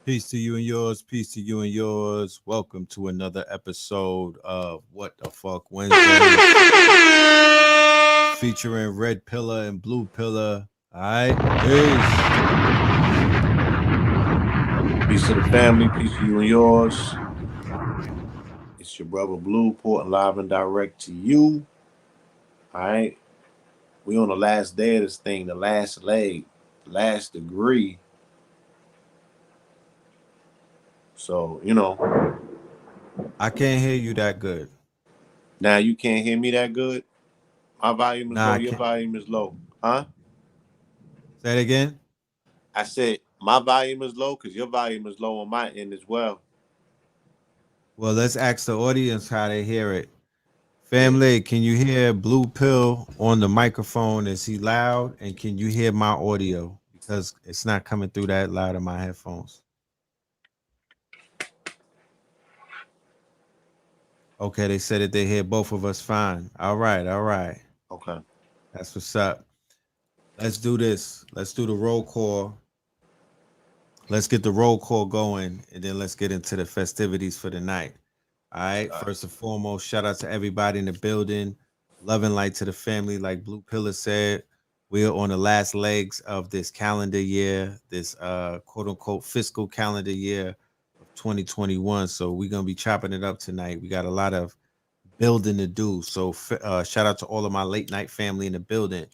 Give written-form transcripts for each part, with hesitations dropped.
Peace to you and yours. Peace to you and yours. Welcome to another episode of What the Fuck Wednesdays, featuring Red Pillar and Blue Pillar. All right, peace. Peace to the family, peace to you and yours. It's your brother Blue, porting live and direct to you. All right, we on the last day of this thing, the last leg, the last degree. So I can't hear you that good. now you can't hear me that good. My volume is Nah, low. I Your can't. volume is low, huh? Say it again. I said my volume is low because your volume is low on my end as well. Well, let's ask the audience how they hear it. Yeah, Family, can you hear Blue Pill on the microphone? Is he loud? And can you hear my audio? Because it's not coming through that loud in my headphones. Okay, they said that they hear both of us fine. All right, all right. okay. That's what's up. Let's do this. Let's do the roll call. Let's get the roll call going, and then let's get into the festivities for the night. All right. All right. First and foremost, shout out to everybody in the building. Love and light to the family, like Blue Pillar said. We are on the last legs of this calendar year, this quote unquote fiscal calendar year of 2021. So we're gonna be chopping it up tonight. We got a lot of building to do. So shout out to all of my late night family in the building.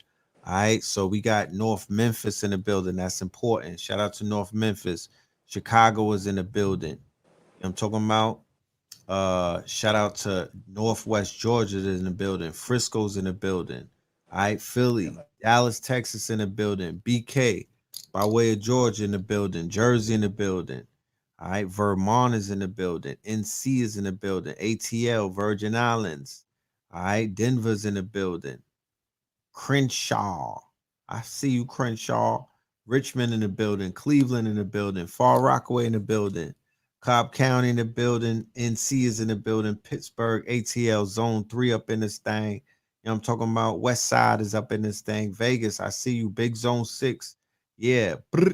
All right, so we got North Memphis in the building. That's important. Shout out to North Memphis. Chicago is in the building. I'm talking about. Shout out to Northwest Georgia is in the building. Frisco's in the building. All right, Philly, Dallas, Texas in the building. BK, by way of Georgia in the building. Jersey in the building. All right, Vermont is in the building. NC is in the building. ATL, Virgin Islands. All right, Denver's in the building. Crenshaw, I see you, Crenshaw. Richmond in the building. Cleveland in the building. Far Rockaway in the building. Cobb County in the building. NC is in the building. Pittsburgh, ATL, Zone 3 up in this thing. You know what I'm talking about? West Side is up in this thing. Vegas, I see you. Big Zone 6. Yeah. Brr.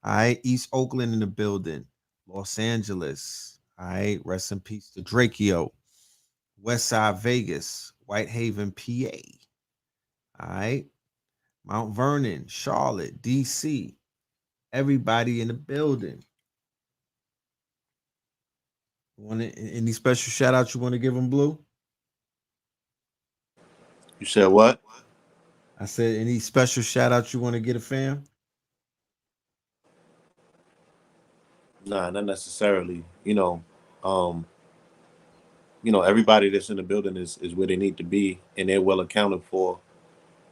All right. East Oakland in the building. Los Angeles. All right. Rest in peace to Drakeo. West Side Vegas. Whitehaven, PA. All right. Mount Vernon, Charlotte, DC. Everybody in the building. Want any special shout outs you want to give them, Blue? You said what? I said any special shout outs you want to get a fam? Nah, not necessarily. Um, everybody that's in the building is where they need to be, and they're well accounted for.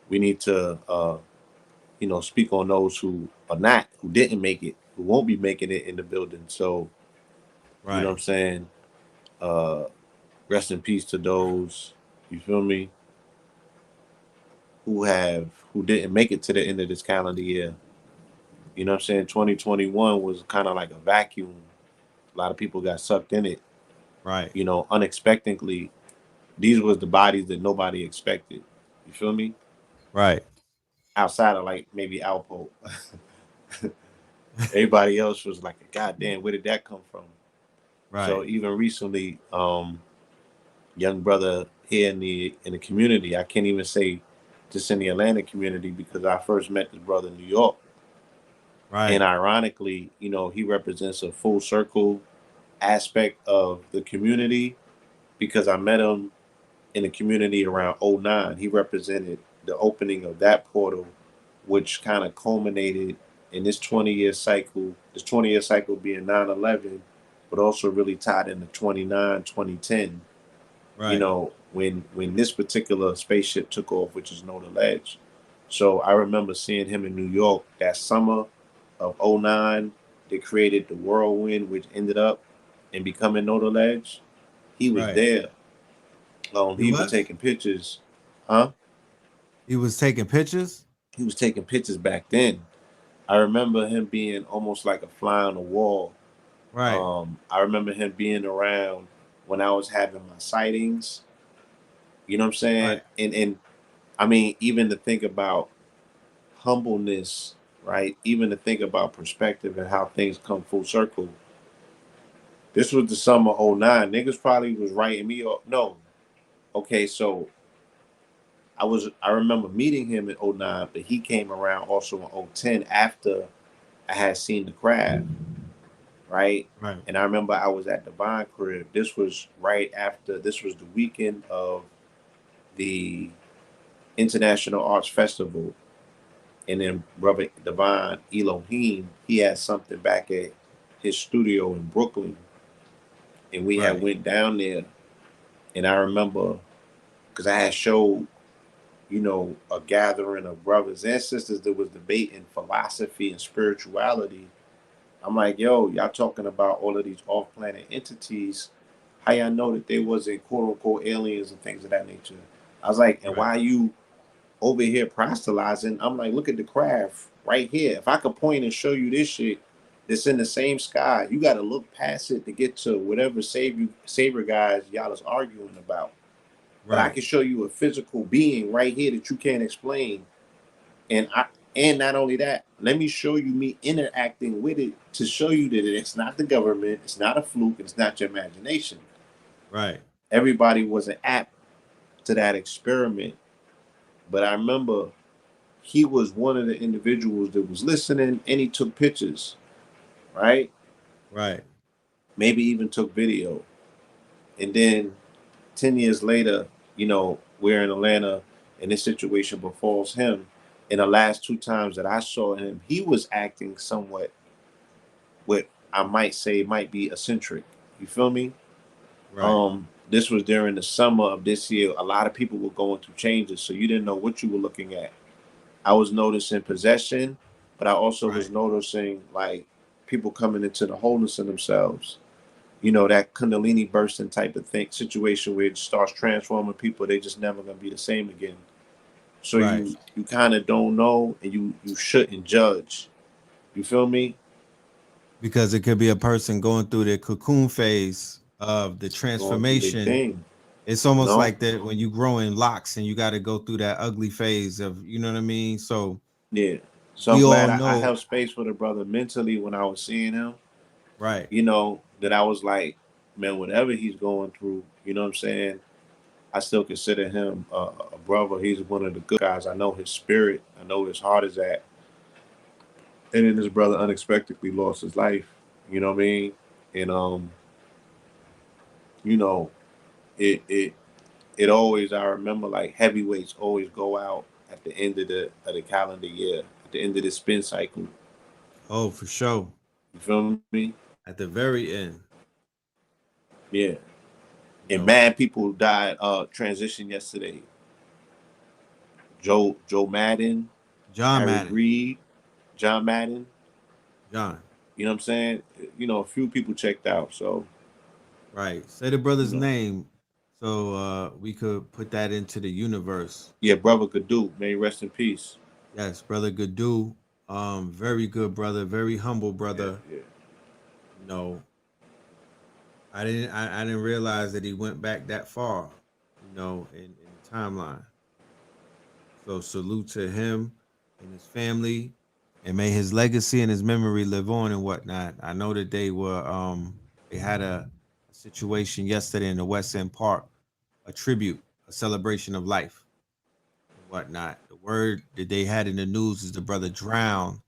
We need to speak on those who are not, who didn't make it, who won't be making it in the building. So, what Right. I'm saying, uh, rest in peace to those, you feel me, who didn't make it to the end of this calendar year. You know what I'm saying? 2021 was kind of like a vacuum. A lot of people got sucked in it, Right. unexpectedly. These was the bodies that nobody expected. You feel me? Right. Outside of like maybe Alpo. Everybody else was like, God damn, where did that come from? So Right. even recently, young brother here in the community, I can't even say just in the Atlanta community because I first met this brother in New York. And Right. ironically, he represents a full circle aspect of the community because I met him in the community around '09. He represented the opening of that portal, which kind of culminated in this 20-year cycle being 9/11, but also really tied into 2010, Right. when this particular spaceship took off, which is Noda Ledge. So I remember seeing him in New York that summer of '09. They created the whirlwind, which ended up in becoming Noda Ledge. He was Right. there. He He was was? taking pictures. Huh? He was taking pictures? He was taking pictures back then. I remember him being almost like a fly on the wall. Right. I remember him being around when I was having my sightings. You know what I'm saying? Right. And I mean, even to think about humbleness. right? Even to think about perspective and how things come full circle. This was the summer of '09. Niggas probably was writing me up. No. Okay, so I remember meeting him in '09, but he came around also in '10 after I had seen the crab, right? Right. And I remember I was at the Vine Crib. This was right after, this was the weekend of the International Arts Festival. And then Brother Divine Elohim, he had something back at his studio in Brooklyn. And we had Right. went down there. And I remember, because I had showed, a gathering of brothers and sisters that was debating philosophy and spirituality. I'm like, yo, y'all talking about all of these off-planet entities. How y'all know that they wasn't quote unquote aliens and things of that nature? I was like, and Right. why you over here proselytizing? I'm like, look at the craft right here. If I could point and show you this shit that's in the same sky, you got to look past it to get to whatever savior guys y'all is arguing about. But I Right. can show you a physical being right here that you can't explain. And not only that, let me show you me interacting with it to show you that it's not the government, it's not a fluke, it's not your imagination. Right. Everybody wasn't apt to that experiment. But I remember he was one of the individuals that was listening and he took pictures, right? Right. Maybe even took video. And then 10 years later, we're in Atlanta and this situation befalls him. And the last two times that I saw him, he was acting somewhat what I might say might be eccentric. You feel me? Right. This was during the summer of this year. A lot of people were going through changes, so you didn't know what you were looking at. I was noticing possession, but I also was Right. noticing like people coming into the wholeness of themselves. That Kundalini bursting type of thing situation where it starts transforming people. They just never gonna be the same again. So Right. you kind of don't know, and you shouldn't judge. You feel me? Because it could be a person going through the cocoon phase of the Going through their transformation. thing, It's you almost know? like that when you grow in locks and you got to go through that ugly phase of, you know what I mean? So Yeah. So I'm we all glad I know, held space for the brother mentally when I was seeing him. right, That I was like, man, whatever he's going through, you know what I'm saying? I still consider him a brother. He's one of the good guys. I know his spirit. I know his heart is at. And then his brother unexpectedly lost his life. You know what I mean? And you know, it always, I remember like heavyweights always go out at the end of the calendar year, at the end of the spin cycle. oh, for sure, You feel me? at the very end, Yeah. you And know, mad people died transition yesterday. Joe Madden, John Harry Madden, Reid, John Madden. John, You know what I'm saying? A few people checked out. So, right. Say the you brother's know, name so we could put that into the universe. yeah, brother could do. May he rest in peace. Yes, brother Gadu, very good brother, very humble Yeah, brother. yeah. You know, I didn't realize that he went back that far, in the timeline. So salute to him and his family, and may his legacy and his memory live on and whatnot. I know that they had a situation yesterday in the West End Park, a tribute, a celebration of life and whatnot. The word that they had in the news is the brother drowned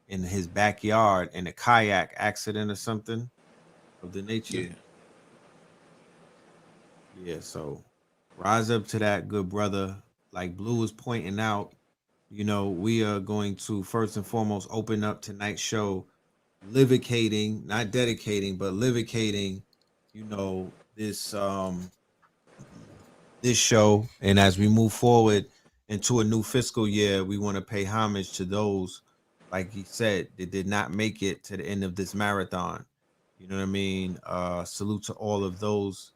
in his backyard in a kayak accident or something of the nature. Yeah. Yeah, so rise up to that, good brother. Like Blue was pointing out, we are going to first and foremost open up tonight's show, livicating, not dedicating, but livicating, this show. And as we move forward into a new fiscal year, we want to pay homage to those, like he said, that did not make it to the end of this marathon. You know what I mean? Salute to all of those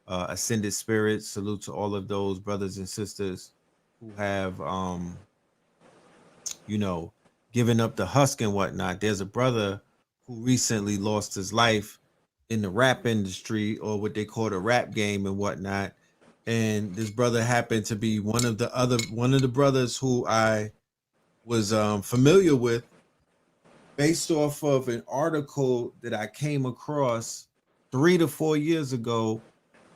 ascended spirits. Salute to all of those brothers and sisters who have you know, giving up the husk and whatnot. There's a brother who recently lost his life in the rap industry, or what they call the rap game and whatnot. And this brother happened to be one of the brothers who I was familiar with. based off of an article that I came across 3 to 4 years ago.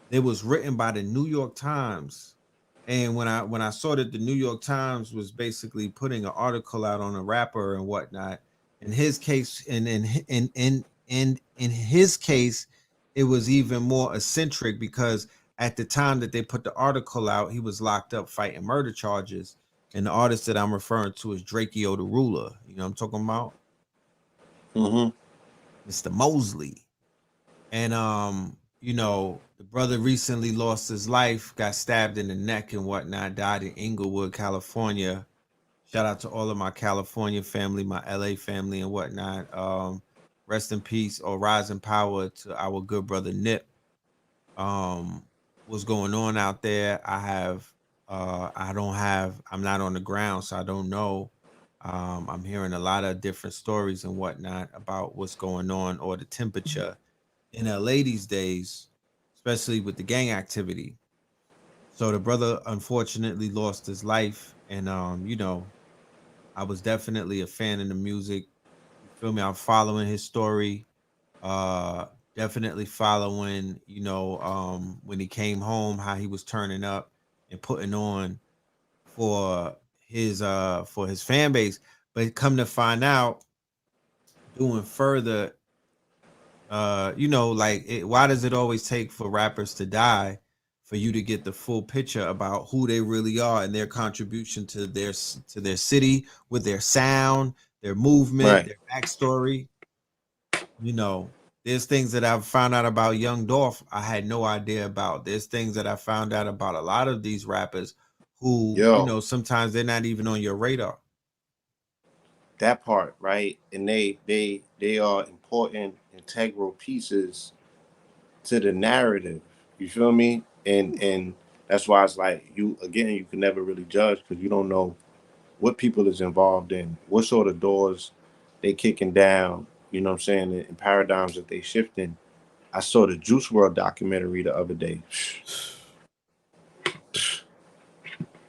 It was written by the New York Times. And when I saw that the New York Times was basically putting an article out on a rapper and whatnot, in his case, and in his case, it was even more eccentric because at the time that they put the article out, he was locked up fighting murder charges. And the artist that I'm referring to is Drakeo the Ruler. You know what I'm talking about? Mm-hmm. Mr. Mosley. And the brother recently lost his life, got stabbed in the neck and whatnot, died in Inglewood, California. Shout out to all of my California family, my LA family and whatnot. Rest in peace or rise in power to our good brother Nip. Um, what's going on out there? I'm not on the ground, so I don't know. I'm hearing a lot of different stories and whatnot about what's going on or the temperature in LA these days, especially with the gang activity. So the brother unfortunately lost his life, and I was definitely a fan of the music. You feel me? I'm following his story. Uh, Definitely following. When he came home, how he was turning up and putting on for his fan base. But come to find out, doing further why does it always take for rappers to die for you to get the full picture about who they really are and their contribution to their city with their sound, their movement, Right. their backstory? you know there's things that I've found out about Young Dolph I had no idea about. There's things that I found out about a lot of these rappers who Yo, sometimes they're not even on your radar. that part, right? And they are important, integral pieces to the narrative. You feel me? And that's why it's like you can never really judge because you don't know what people is involved in, what sort of doors they kicking down, you know what I'm saying, and paradigms that they shifting. I saw the Juice World documentary the other day.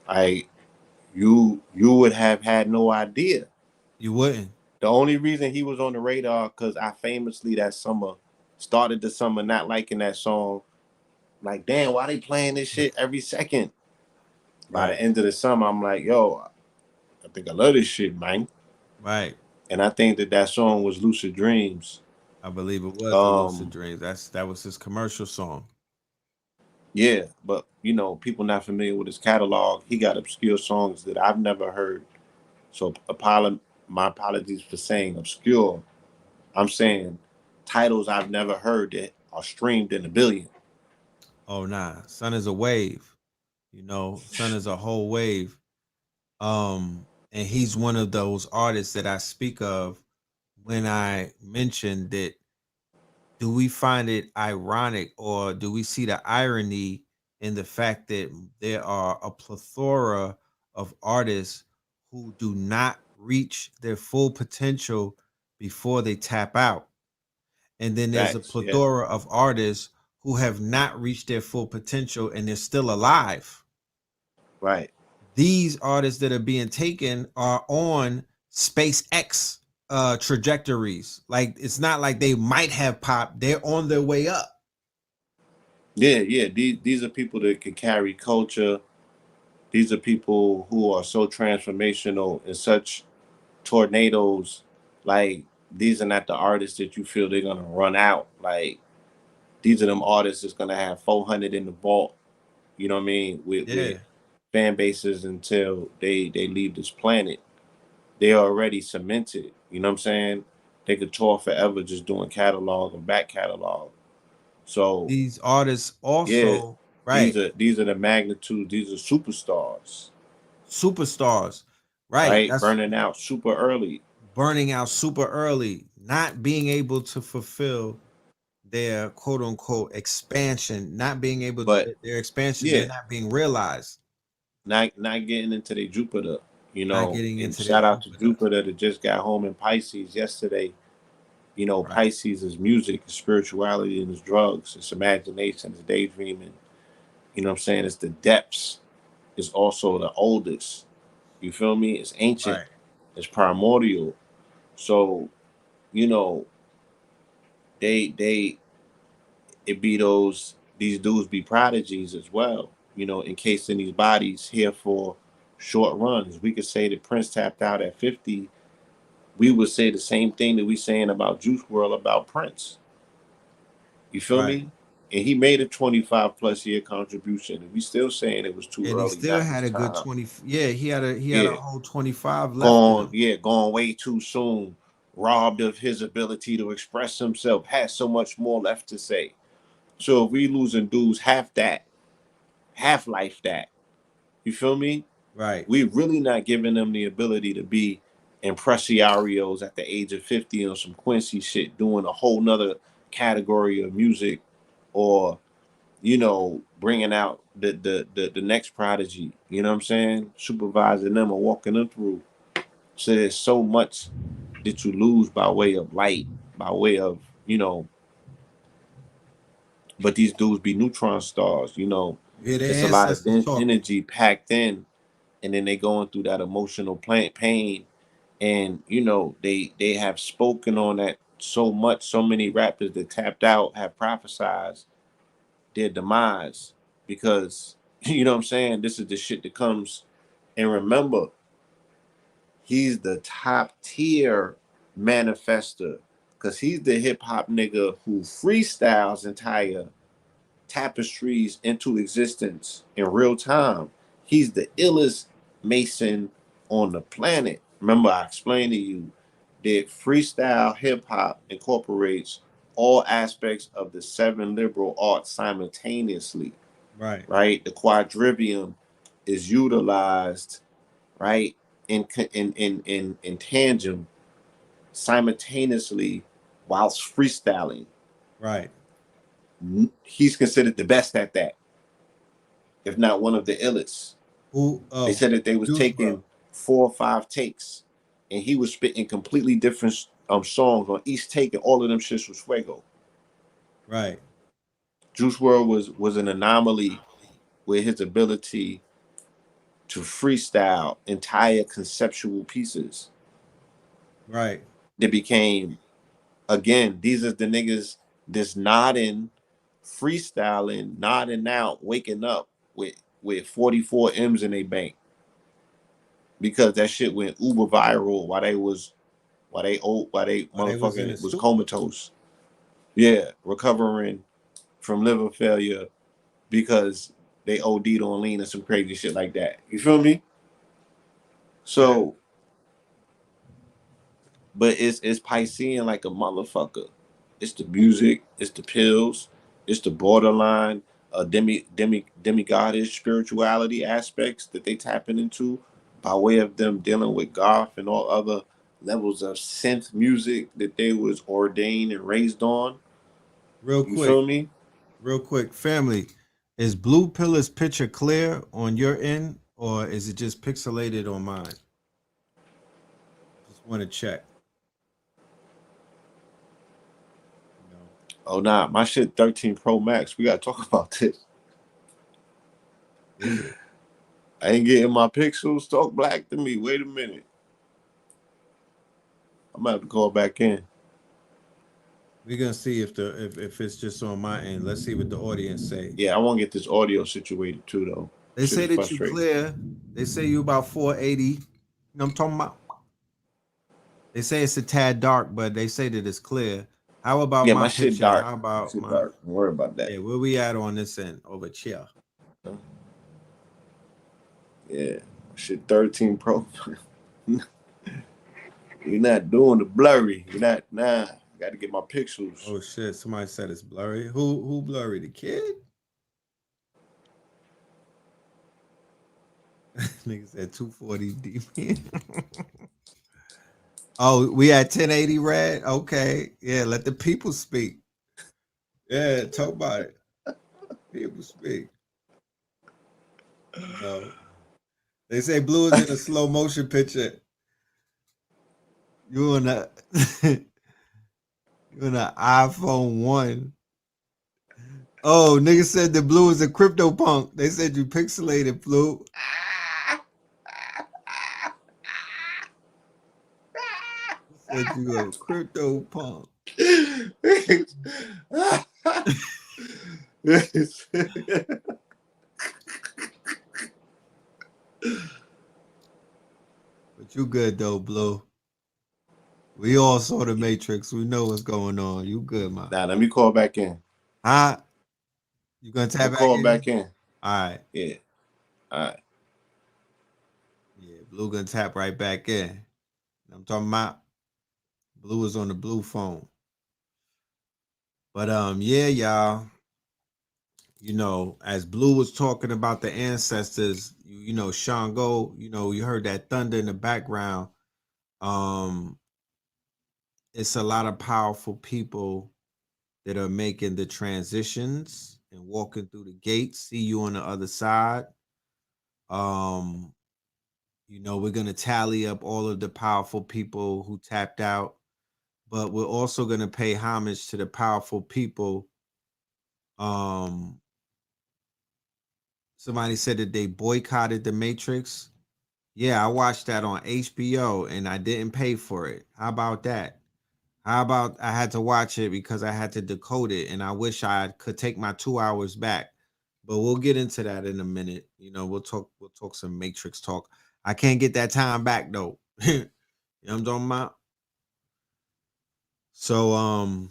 I you would have had no idea. You wouldn't. The only reason he was on the radar because I famously that summer started the summer not liking that song. Like, damn, why they playing this shit every second? By Right. the end of the summer, I'm like, yo, I think I love this shit, man. Right. And I think that song was Lucid Dreams. I believe it was the Lucid Um, Dreams. That was his commercial song. yeah, but people not familiar with his catalog. He got obscure songs that I've never heard. So, my apologies for saying obscure. I'm saying titles I've never heard that are streamed in a billion. Oh nah, Sun is a wave. Sun is a whole wave. And he's one of those artists that I speak of when I mention that. Do we find it ironic or do we see the irony in the fact that there are a plethora of artists who do not reach their full potential before they tap out? And then there's a Facts, yeah, plethora of artists who have not reached their full potential and they're still alive. right. These artists that are being taken are on SpaceX trajectories. Like it's not like they might have popped, they're on their way up. Yeah, yeah. These are people that can carry culture. These are people who are so transformational and such tornadoes. Like these are not the artists that you feel they're gonna run out. Like these are them artists that's gonna have 400 in the vault. You know what I mean? With Yeah. fan bases until they leave this planet. They are already cemented. You know what I'm saying? They could tour forever just doing catalog and back catalog. So These artists yeah, also, these right, are these are the magnitude. These are superstars, superstars, right? right? That's Burning out super early, burning out super early, not being able to fulfill their quote unquote expansion, not being able but their expansion, they're yeah, not being realized, not getting into their Jupiter. not getting And into their shout out to Jupiter. Jupiter that just got home in Pisces yesterday. Right, Pisces is music, is spirituality, and it's drugs, it's imagination, it's daydreaming. You know what I'm saying? It's the depths. It's also the oldest. You feel me? It's ancient. right. It's primordial. So you know, they it be these dudes be prodigies as well, you know, encased in these bodies here for short runs. We could say that Prince tapped out at 50. We would say the same thing that we saying about Juice World about Prince. You feel Right. me? And he made a 25 plus year contribution, and we still saying it was too And he early, still not his had a good time. 20. Yeah, he had a Yeah, whole 25 left in him. gone way too soon, robbed of his ability to express himself, had so much more left to say. So if we losing dudes half that, half life that, you feel me? Right. We really not giving them the ability to be impresarios at the age of 50 on some Quincy shit, doing a whole nother category of music, or you know, bringing out the next prodigy. You know what I'm saying? Supervising them or walking them through. So there's so much that you lose by way of light, by way of, you know, but these dudes be neutron stars, you know. Yeah, It's their a lot of ancestors talking. energy packed in, and then they going through that emotional pain, and you know they have spoken on that so much. So many rappers that tapped out have prophesized their demise because you know what I'm saying. This is the shit that comes, and remember, he's the top tier manifester because he's the hip hop nigga who freestyles entire tapestries into existence in real time. He's the illest mason on the planet. Remember, I explained to you that freestyle hip hop incorporates all aspects of the seven liberal arts simultaneously, Right. right? The quadrivium is utilized, right, in tandem simultaneously whilst freestyling. Right. He's considered the best at that, if not one of the illest. Who They said that they was Juice World. taking 4 or 5 takes, and he was spitting completely different songs on each take, and all of them shits was fuego. Right. Juice World was an anomaly with his ability to freestyle entire conceptual pieces Right. that became, again, these are the niggas that's nodding, freestyling, nodding out, waking up with 44 M's in their bank because that shit went uber viral while they While they was in the motherfucking was studio. comatose. Yeah, recovering from liver failure because they OD'd on lean and some crazy shit like that. You feel me? Yeah. So, but it's Piscean like a motherfucker. It's the music, it's the pills, it's the borderline demigodish spirituality aspects that they tapping into by way of them dealing with goth and all other levels of synth music that they was ordained and raised on. Real You quick. feel me? Real quick. Family. Is Blue Pillar's picture clear on your end, or is it just pixelated on mine? Just want to check. You know. Oh nah, my shit 13 Pro Max. We gotta talk about this. Is it? I ain't getting my pixels. Talk black to me. Wait a minute. I'm gonna have to call back in. We're gonna see if it's just on my end. Let's see what the audience say. Yeah, I want to get this audio situated too, though. They Shit say is that you frustrating. clear. They say you about 480. You know what I'm talking about? They say it's a tad dark, but they say that it's clear. How about Yeah, my my shit picture? dark. How My about shit my dark. Don't worry about that. yeah, where we at on this end over here? Yeah, shit 13 Pro. You're not doing the blurry. You're not. Nah, got to get my pixels. Oh shit, somebody said it's blurry. Who blurry? The kid? Nigga said 240 DP. Oh, we at 1080 red? Okay. Yeah, let the people speak. Yeah, talk about it. People speak. You know. They say blue is in a slow motion picture. You in a you in an iPhone 1. Oh, nigga said the blue is a crypto punk. They said you pixelated blue. What you go? Crypto punk. But you good though, Blue. We all saw the Matrix. We know what's going on. You good, man. Now let me call back in. Huh? You gonna I'm tap gonna back call in? back in. All right. Yeah. All right. Yeah, Blue gonna tap right back in. I'm talking about Blue is on the Blue phone. But yeah, y'all. You know, as Blue was talking about the ancestors, you know, Shango, you know, you heard that thunder in the background. Um, it's a lot of powerful people that are making the transitions and walking through the gates. See you on the other side. Um, you know, we're gonna tally up all of the powerful people who tapped out, but we're also gonna pay homage to the powerful people. Um, Somebody said that they boycotted the Matrix. Yeah, I watched that on HBO and I didn't pay for it. How about that? How about I had to watch it because I had to decode it and I wish I could take my 2 hours back. But we'll get into that in a minute. You know, we'll talk some Matrix talk. I can't get that time back though. You know what I'm talking about? So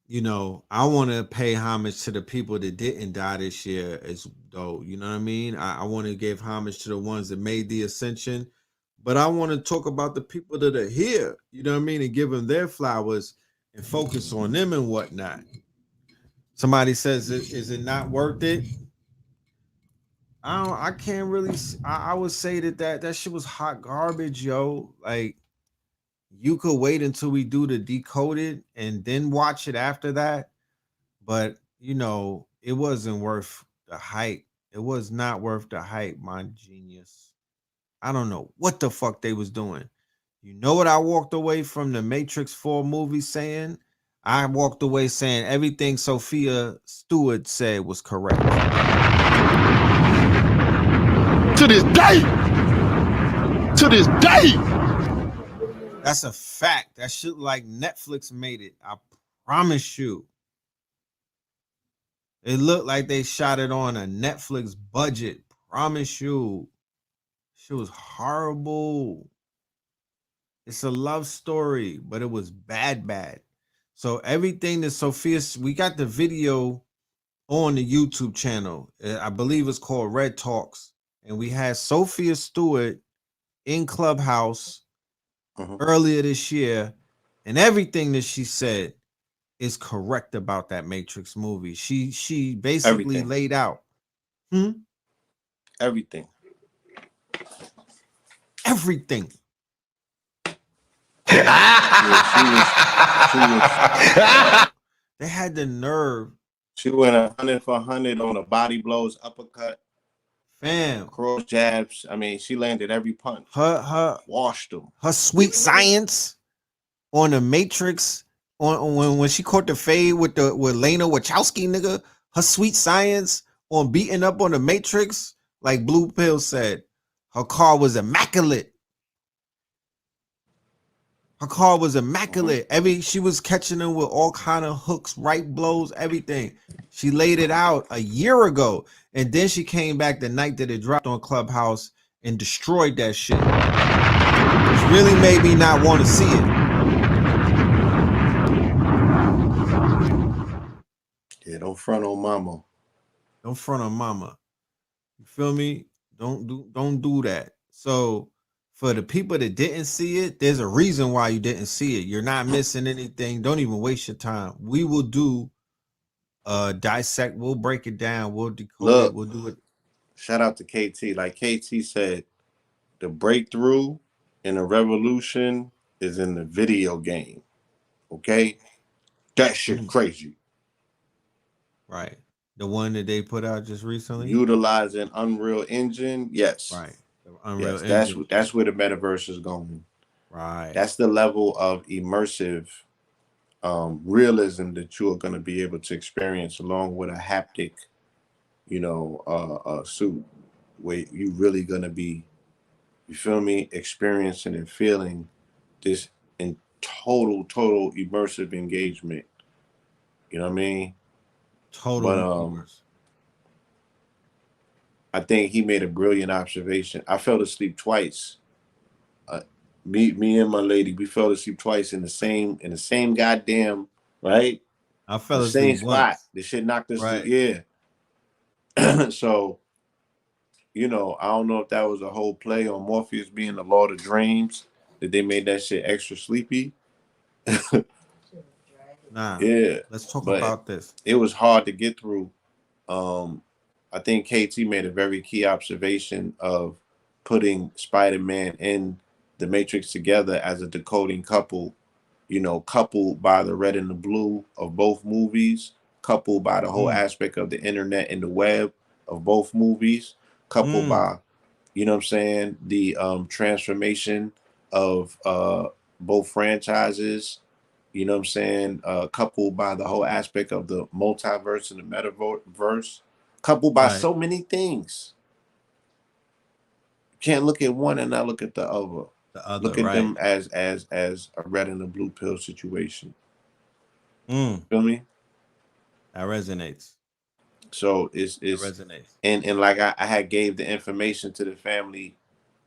you know, I want to pay homage to the people that didn't die this year as though, you know what I mean? I want to give homage to the ones that made the ascension, but I want to talk about the people that are here, you know what I mean? And give them their flowers and focus on them and whatnot. Somebody says, is it not worth it? I can't really, I would say that shit was hot garbage, yo. Like, you could wait until we do the decoded and then watch it after that. But you know, it wasn't worth the hype. It was not worth the hype, my genius. I don't know what the fuck they was doing. You know what I walked away from the Matrix 4 movie saying? I walked away saying everything Sophia Stewart said was correct. To this day. To this day. That's a fact. That shit like Netflix made it. I promise you. It looked like they shot it on a Netflix budget. Promise you. Shit was horrible. It's a love story, but it was bad. So everything that Sophia, we got the video on the YouTube channel. I believe it's called Red Talks, and we had Sophia Stewart in Clubhouse earlier this year, and everything that she said is correct about that Matrix movie. She basically Everything. laid out Everything. everything. Yeah, she was They had the nerve, she went 100 for 100 on the body blows, uppercut, fam. cross jabs. I mean, she landed every punch. Her Washed them. her sweet science on the Matrix on when she caught the fade with Lena Wachowski, nigga. Her sweet science on beating up on the Matrix, like Blue Pill said, her car was immaculate. Her car was immaculate. She was catching them with all kind of hooks, right blows, everything. She laid it out a year ago, and then she came back the night that it dropped on Clubhouse and destroyed that shit. Which really made me not want to see it. Yeah, don't front on mama. Don't front on mama. You feel me? Don't do that. So for the people that didn't see it, there's a reason why you didn't see it. You're not missing anything. Don't even waste your time. We will do dissect, we'll break it down, we'll decode it, Look, we'll do it. shout out to KT. Like KT said, the breakthrough and the revolution is in the video game. Okay? That shit crazy. Right. The one that they put out just recently. Utilizing Unreal Engine, yes. Right. The Unreal Yes, Engine. that's where the metaverse is going. Right. That's the level of immersive realism that you are going to be able to experience along with a haptic, suit where you really going to be, you feel me, experiencing and feeling this total immersive engagement. You know what I mean? Total But immersive. I think he made a brilliant observation. I fell asleep twice. Uh, me and my lady, we fell asleep twice in the same goddamn, right, I the fell asleep same spot. once. The shit knocked us to, Right. yeah. So I don't know if that was a whole play on Morpheus being the Lord of Dreams, that they made that shit extra sleepy. Nah. Yeah, Let's talk but about this. it was hard to get through. I think KT made a very key observation of putting Spider-Man and the Matrix together as a decoding couple, coupled by the red and the blue of both movies, coupled by the whole aspect of the internet and the web of both movies, coupled by, what I'm saying, the transformation of both franchises, what I'm saying, coupled by the whole aspect of the multiverse and the metaverse, coupled by Right. so many things. You can't look at one and not look at the other. The other, Look at right. them as a red and a blue pill situation. Mm. Feel me? That resonates. So That it's resonates. and like I had gave the information to the family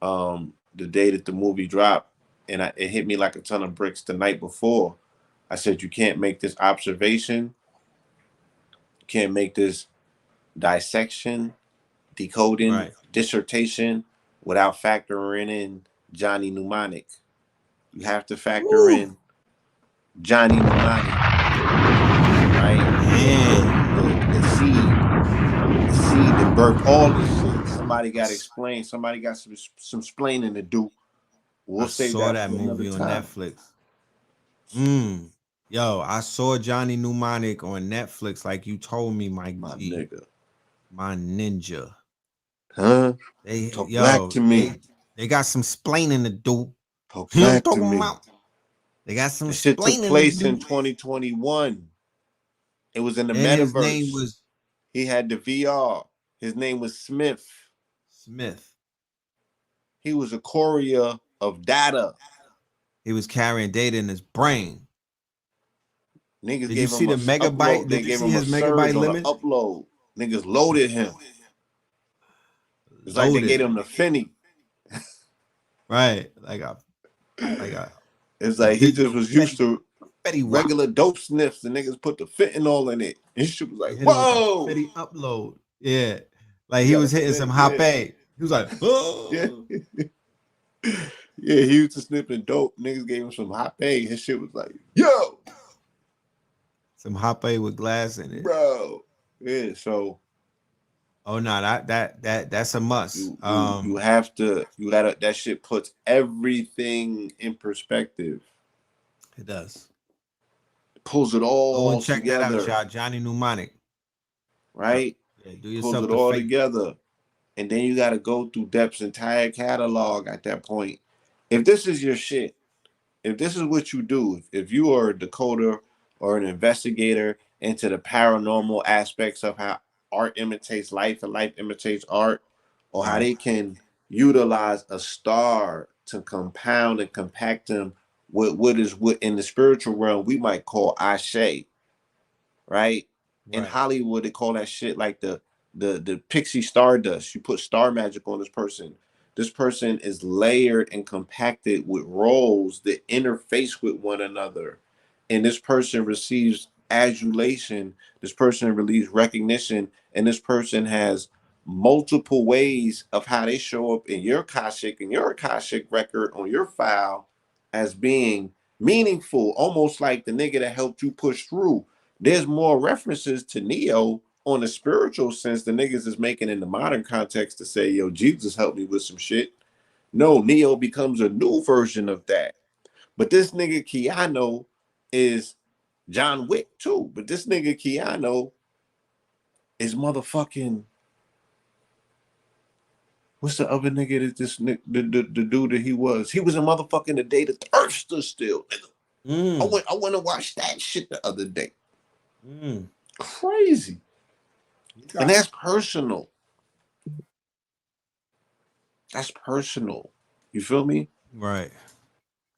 the day that the movie dropped, and it hit me like a ton of bricks the night before. I said, you can't make this observation, you can't make this dissection, decoding, Right. dissertation without factoring in Johnny Mnemonic. You have to factor Woo. in Johnny Mnemonic, right? The seed that birthed all this shit. Somebody got to explain. Somebody got some explaining to do. I We'll save saw that that for another movie on time. Netflix. Yo, I saw Johnny Mnemonic on Netflix, like you told me, Mike My G, nigga. my ninja. Huh? They Talk black yo, to me. they got some splaining to do. Talk You know what I'm black to talking me. about? They got some The shit took splaining to place in do. 2021. It was in the And his name metaverse. was He had the VR. His name was Smith. Smith. He was a courier of data. He was carrying data in his brain. Niggas Did you gave see him the a megabyte? upload. They Did you gave see him a his surge megabyte on the limit? upload. Niggas loaded him. It's like they Loaded gave him. him the Finney. Right. Like It's a like he just digital was used to Fetty Wap. regular dope sniffs. The niggas put the fentanyl in it. His shit was They like, hit him with the whoa. Fetty upload. Yeah. Like You he got a was hitting some fit, hop yeah. A. He was like, Yeah. oh. Yeah, he used to sniffing dope. Niggas gave him some hot pay. His shit was like, yo, Some hop A with glass in it. bro. Yeah, so Oh no, that's a must. you have to, you gotta, that shit puts everything in perspective. It does. Pulls it Go and all check that out, together, y'all. Johnny Mnemonic. Yep. right? Yeah, do Pulls yourself it the all favor. together. And then you gotta go through Depp's entire catalog at that point. If this is your shit, if this is what you do, if you are a decoder or an investigator into the paranormal aspects of how art imitates life and life imitates art, or how Right. they can utilize a star to compound and compact them with what in the spiritual realm we might call ashe, right? In Right. Hollywood, they call that shit like the pixie stardust. You put star magic on this person. This person is layered and compacted with roles that interface with one another. And this person receives adulation. This person receives recognition. And this person has multiple ways of how they show up in your Akashic record on your file as being meaningful, almost like the nigga that helped you push through. There's more references to Neo on the spiritual sense the niggas is making in the modern context to say, yo, Jesus helped me with some shit. No, Neo becomes a new version of that. But this nigga Keanu is John Wick too. But this nigga Keanu is motherfucking, what's the other nigga that the dude that he was? He was a motherfucking The Day the Earth Stood Still. I went to watch that shit the other day. Crazy. And that's personal. That's personal. You feel me? Right.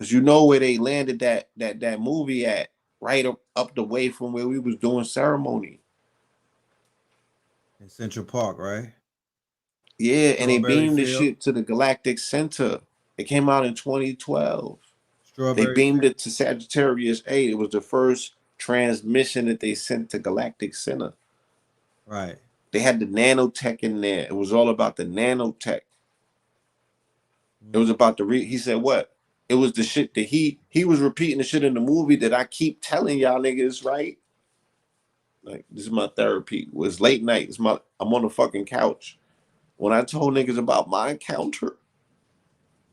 Cause you know where they landed that movie at, right up the way from where we was doing ceremony. In Central Park, right? Yeah, and they Strawberry beamed the Field. shit to the Galactic Center. It came out in 2012. They Strawberry beamed Field. it to Sagittarius 8. It was the first transmission that they sent to Galactic Center. Right. They had the nanotech in there. It was all about the nanotech. It was about the he said what? It was the shit that he was repeating the shit in the movie that I keep telling y'all niggas, right? Like, this is my therapy. It was late night. I'm on the fucking couch. When I told niggas about my encounter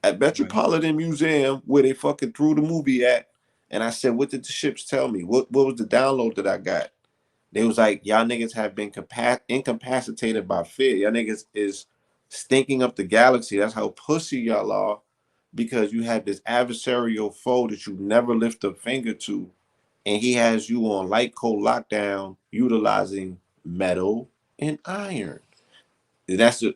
at Metropolitan Museum where they fucking threw the movie at, and I said, what did the ships tell me? What was the download that I got? They was like, y'all niggas have been incapacitated by fear. Y'all niggas is stinking up the galaxy. That's how pussy y'all are, because you have this adversarial foe that you never lift a finger to, and he has you on light cold lockdown utilizing metal and iron. And that's the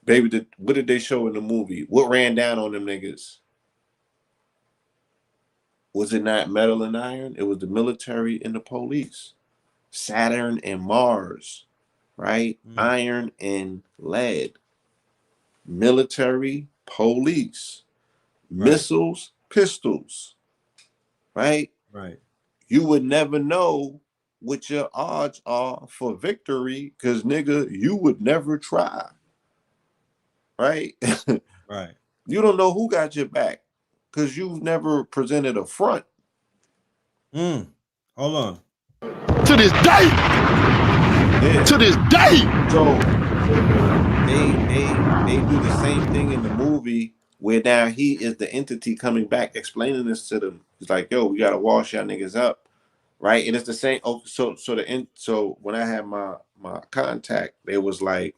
baby. What did they show in the movie? What ran down on them niggas? Was it not metal and iron? It was the military and the police. Saturn and Mars, right? Iron and lead. Military, police, missiles, pistols, right? Right. You would never know what your odds are for victory, because nigga, you would never try, right? Right. You don't know who got your back because you've never presented a front. Hold on. To this day. Yeah. To this day. So they do the same thing in the movie where now he is the entity coming back explaining this to them. He's like, yo, we gotta wash y'all niggas up, right? And it's the same. Oh, so when I had my contact, it was like,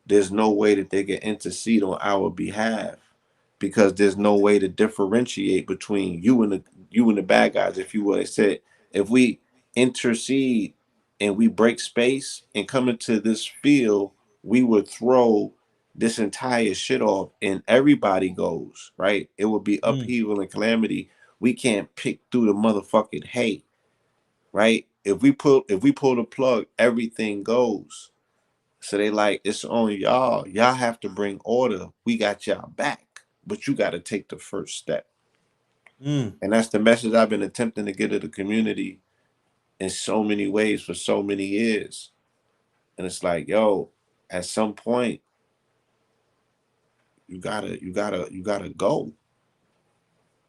there's no way that they can intercede on our behalf, because there's no way to differentiate between you and the bad guys, if you will. They said, if we intercede and we break space and come into this field, we would throw this entire shit off and everybody goes, right? It would be upheaval and calamity. We can't pick through the motherfucking hay, right? If we pull the plug, everything goes. So they like, it's on y'all. Y'all have to bring order. We got y'all back, but you got to take the first step. And that's the message I've been attempting to get to the community in so many ways for so many years. And it's like, yo, at some point, you gotta go.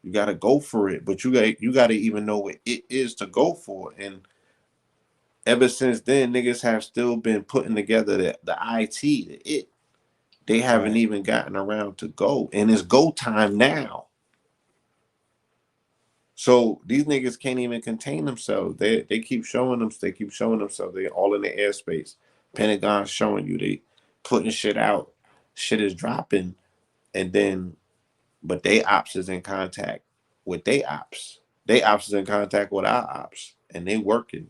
You gotta go for it. But you gotta even know what it is to go for. And ever since then, niggas have still been putting together the IT, the it. They haven't even gotten around to go. And it's go time now. So these niggas can't even contain themselves. They keep showing them. They keep showing themselves. They're all in the airspace. Pentagon's showing you. They putting shit out. Shit is dropping, and then, but they ops is in contact with they ops. They ops is in contact with our ops, and they working.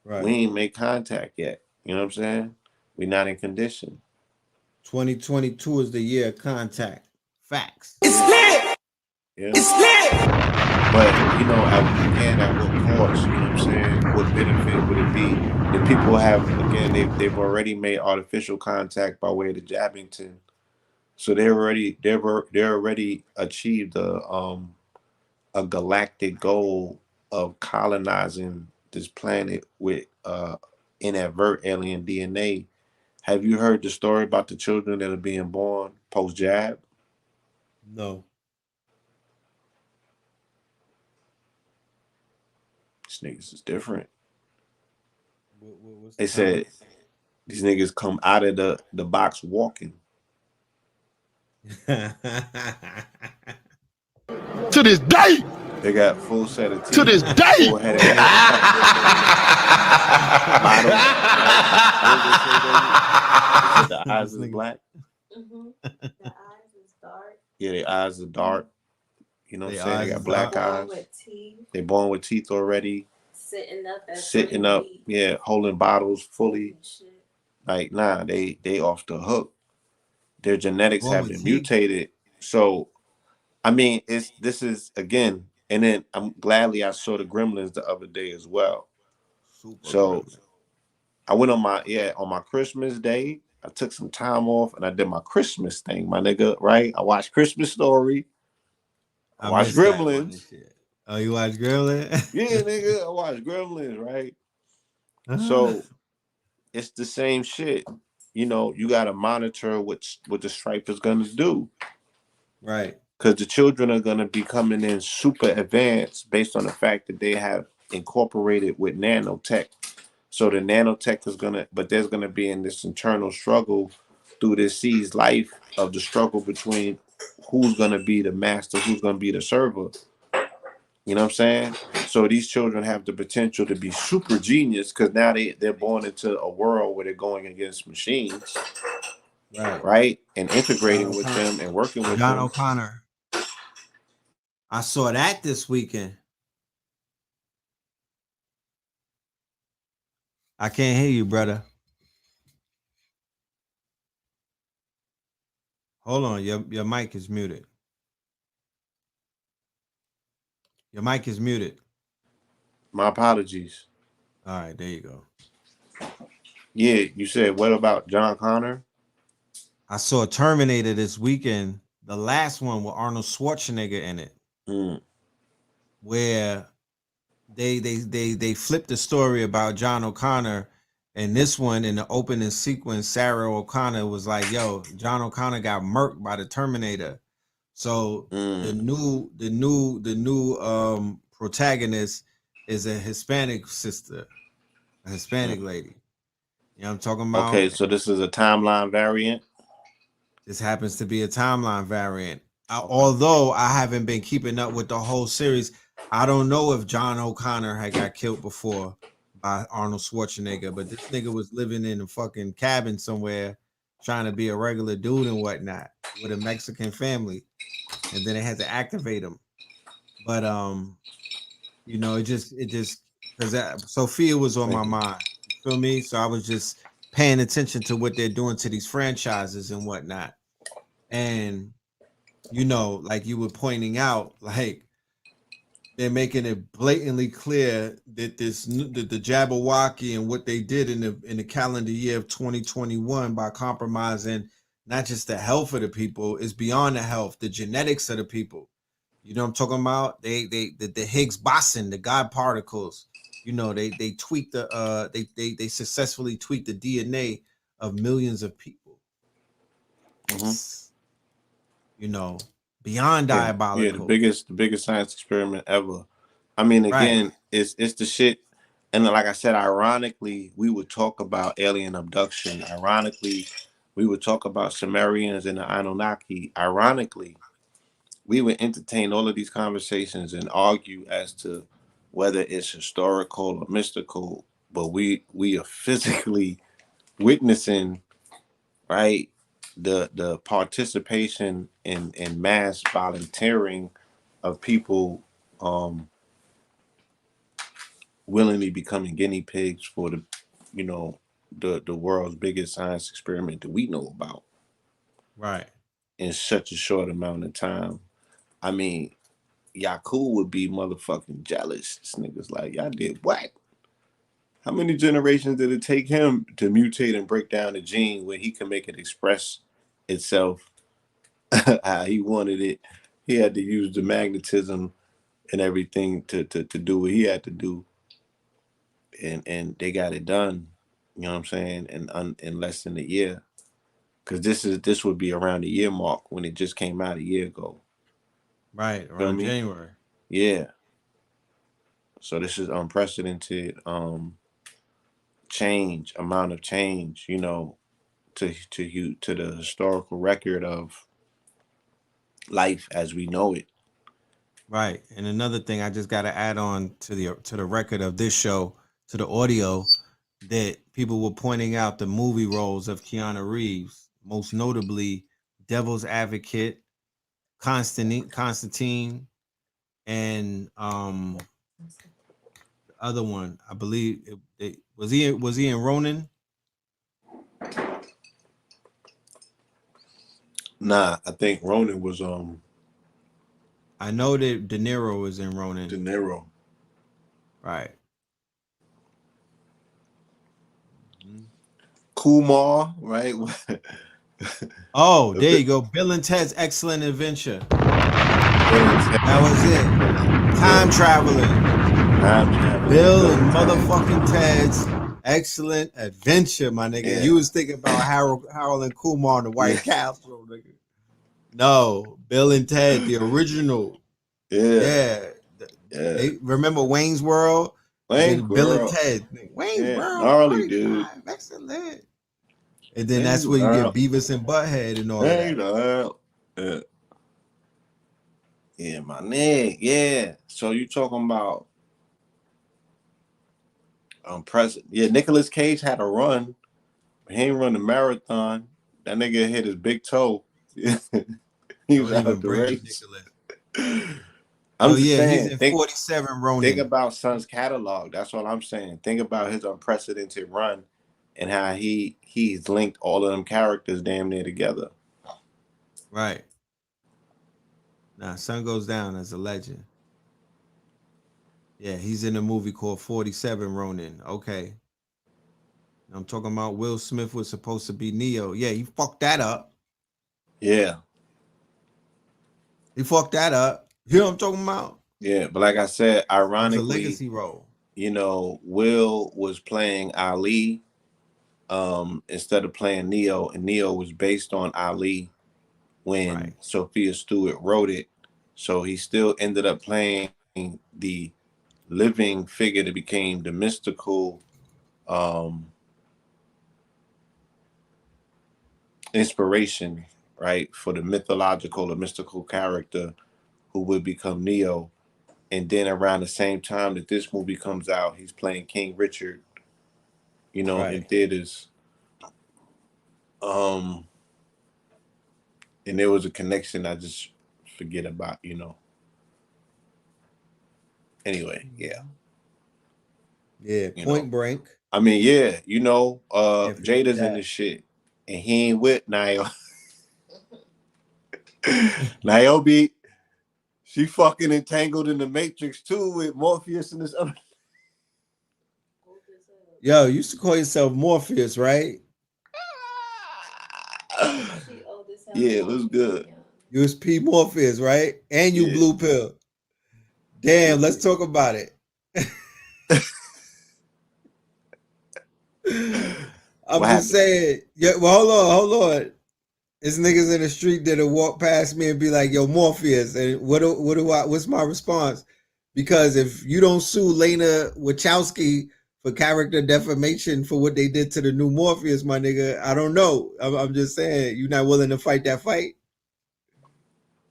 Right. We ain't make contact yet. You know what I'm saying? We not in condition. 2022 is the year of contact. Facts. It's lit. Yeah. It's lit. But, you know, at what cost? You know what I'm saying? What benefit would it be? The people have, again, they've already made artificial contact by way of the Jabbington, so they've already achieved a galactic goal of colonizing this planet with inadvert alien DNA. Have you heard the story about the children that are being born post jab? No. These niggas is different. What's they said these niggas come out of the box walking. To this day. They got full set of teeth. To this day. Full head of hair. The eyes is black. The eyes is dark. Yeah, their eyes are dark. You know what I'm saying? They got black eyes. They're born with teeth already. Sitting up, yeah, holding bottles fully. Like, nah, they off the hook. Their genetics have been mutated. So I mean, this is again, and then I'm gladly I saw the Gremlins the other day as well. Super So gremlin. I went on my Christmas day. I took some time off and I did my Christmas thing, my nigga. Right? I watched Christmas Story. I I watched missed that one and Gremlins. shit. Oh, you watch Gremlin? Yeah, nigga. I watched Gremlins. Right? So it's the same shit. You know, you got to monitor what the stripe is gonna do. Right. Because the children are gonna be coming in super advanced based on the fact that they have incorporated with nanotech. So the nanotech is gonna, but there's gonna be in this internal struggle through this seed's life of the struggle between who's gonna be the master, who's gonna be the server. You know what I'm saying? So these children have the potential to be super genius because now they're born into a world where they're going against machines, Right. right? And John integrating with O'Connor. them and working with John them. O'Connor. I saw that this weekend. I can't hear you, brother. Hold on. Your mic is muted. Your mic is muted. My apologies. All right, there you go. Yeah, you said what about John Connor? I saw Terminator this weekend, the last one with Arnold Schwarzenegger in it, Mm, where they flipped the story about John O'Connor. And this one in the opening sequence, Sarah O'Connor was like, "Yo, John O'Connor got murked by the Terminator." So mm, the new protagonist is a Hispanic sister, a mm. Hispanic lady. You know what I'm talking Okay, about? so this is a timeline variant. This happens to be a timeline variant. Okay. Although I haven't been keeping up with the whole series, I don't know if John O'Connor had got killed before by Arnold Schwarzenegger, but this nigga was living in a fucking cabin somewhere trying to be a regular dude and whatnot with a Mexican family. And then they had to activate him. But you know, it just because Sophia was on my Thank you. mind. You feel me? So I was just paying attention to what they're doing to these franchises and whatnot. And you know, like you were pointing out, like they're making it blatantly clear that the Jabberwocky and what they did in the calendar year of 2021 by compromising not just the health of the people, is beyond the health, the genetics of the people. You know what I'm talking about? The Higgs boson, the God particles. You know, they tweak the they successfully tweak the DNA of millions of people. Hmm. It's, you know, beyond Yeah, yeah, diabolical. the biggest science experiment ever. I mean, Right, again, it's the shit. And like I said, ironically, we would talk about alien abduction. Ironically, we would talk about Sumerians and the Anunnaki. Ironically, we would entertain all of these conversations and argue as to whether it's historical or mystical. But we are physically witnessing, right, the participation in mass volunteering of people um willingly becoming guinea pigs for the, you know, the world's biggest science experiment that we know about right. in such a short amount of time. I mean, Yaku would be motherfucking jealous. This nigga's like, y'all did what? How many generations did it take him to mutate and break down a gene where he can make it express itself how he wanted it? He had to use the magnetism and everything to do what he had to do, and they got it done. You know what I'm saying? In less than a year, because this would be around the year mark when it just came out a year ago. Right, Feel around me? January. Yeah. So this is unprecedented change, amount of change. You know, to the historical record of life as we know it. Right. And another thing I just got to add on to the record of this show, to the audio, that people were pointing out the movie roles of Keanu Reeves, most notably Devil's Advocate, Constantine, and the other one, I believe was he in Ronin? Nah, I think Ronan was I know that De Niro was in De Ronin. Niro. Right. Mhm. Kumar, right? Oh, there you go. Bill and Ted's Excellent Adventure. That was it. Time traveling. Time traveling. Bill and motherfucking Ted's Excellent Adventure, my nigga. Yeah. You was thinking about Harold and Kumar and the White Yeah. Castle, nigga. No, Bill and Ted, the original. Yeah. Yeah. Yeah. They remember Wayne's World? And Wayne's then Bill and World. Ted. Wayne's Yeah. World Gnarly, dude. 45. Excellent. And then Wayne's that's where you get World. Beavis and Butthead and all of Wayne's that. World. Yeah. Yeah, my nigga. Yeah. So you talking about President? Yeah, Nicolas Cage had a run. He ain't run the marathon. That nigga hit his big toe. he was Don't even out the bring up race. Nicholas. I'm Yo, just yeah, he's saying. in Think 47 Ronin. about Son's catalog. That's what I'm saying. Think about his unprecedented run and how he's linked all of them characters damn near together. Right. Nah, Sun Goes Down as a legend. Yeah, he's in a movie called 47 Ronin. Okay. I'm talking about Will Smith was supposed to be Neo. Yeah, he fucked that up. Yeah. He fucked that up. You know what I'm talking about? Yeah. But like I said, It was a ironically, legacy role. Will was playing Ali instead of playing Neo, and Neo was based on Ali when Right. Sophia Stewart wrote it. So he still ended up playing the living figure that became the mystical inspiration, right, for the mythological or mystical character who would become Neo. And then around the same time that this movie comes out, he's playing King Richard, in Right. theaters. And there was a connection I just forget about. Anyway, yeah. Yeah, You know. Point Break. I mean, yeah, Can't forget Jada's in that. this shit. And he ain't with Naomi. Niobe, she fucking entangled in the Matrix too with Morpheus and this other. Yo, you used to call yourself Morpheus, right? She old as hell. Yeah, it was good. You was P Morpheus, right? And you Yeah. Blue Pill. Damn, let's talk about it. I'm What just happened? saying. Yeah, well, hold on. There's niggas in the street that'll walk past me and be like, "Yo, Morpheus," and what's my response? Because if you don't sue Lena Wachowski for character defamation for what they did to the new Morpheus, my nigga, I don't know. I'm just saying, you're not willing to fight that fight.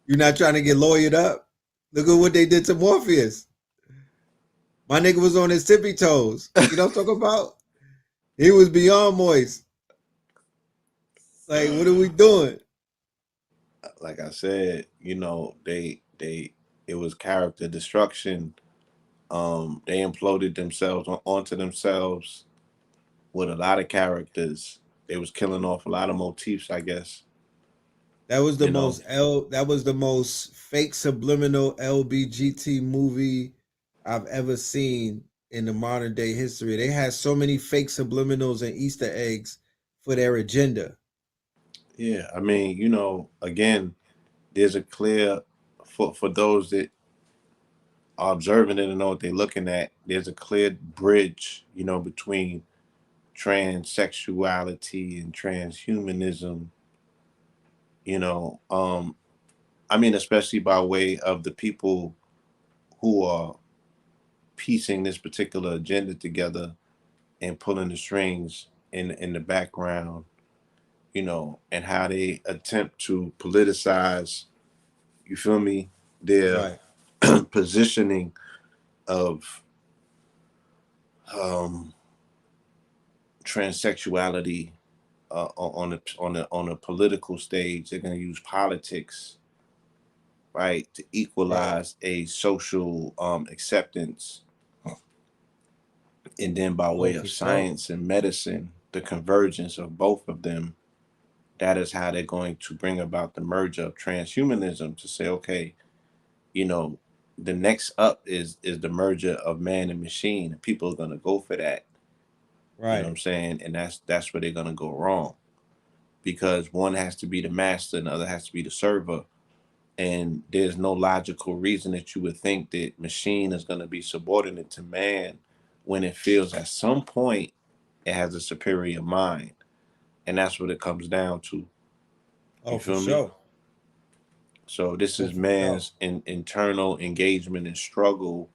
You're not trying to get lawyered up. Look at what they did to Morpheus. My nigga was on his tippy toes. You know what I'm talking about? He was beyond moist. Like, what are we doing? Like I said, it was character destruction. They imploded themselves onto themselves with a lot of characters. They was killing off a lot of motifs, I guess. That was the You know. that was the most fake subliminal LBGT movie I've ever seen in the modern day history. They had so many fake subliminals and Easter eggs for their agenda. Yeah, I mean, again, there's a clear for those that are observing it and know what they're looking at. There's a clear bridge, between transsexuality and transhumanism. I mean, especially by way of the people who are piecing this particular agenda together and pulling the strings in the background, and how they attempt to politicize, you feel me, their Right. positioning of transsexuality on a political stage. They're going to use politics, right, to equalize a social acceptance, and then by way Oh, for of sure. science and medicine, the convergence of both of them. That is how they're going to bring about the merge of transhumanism to say, okay, you know, the next up is the merger of man and machine. And people are gonna go for that. You know what I'm Right. saying? And that's where they're gonna go wrong. Because one has to be the master and the other has to be the server. And there's no logical reason that you would think that machine is gonna be subordinate to man when it feels at some point it has a superior mind. And that's what it comes down to. Oh, You for feel me? sure. So this Oh, is for sure. man's internal engagement and struggle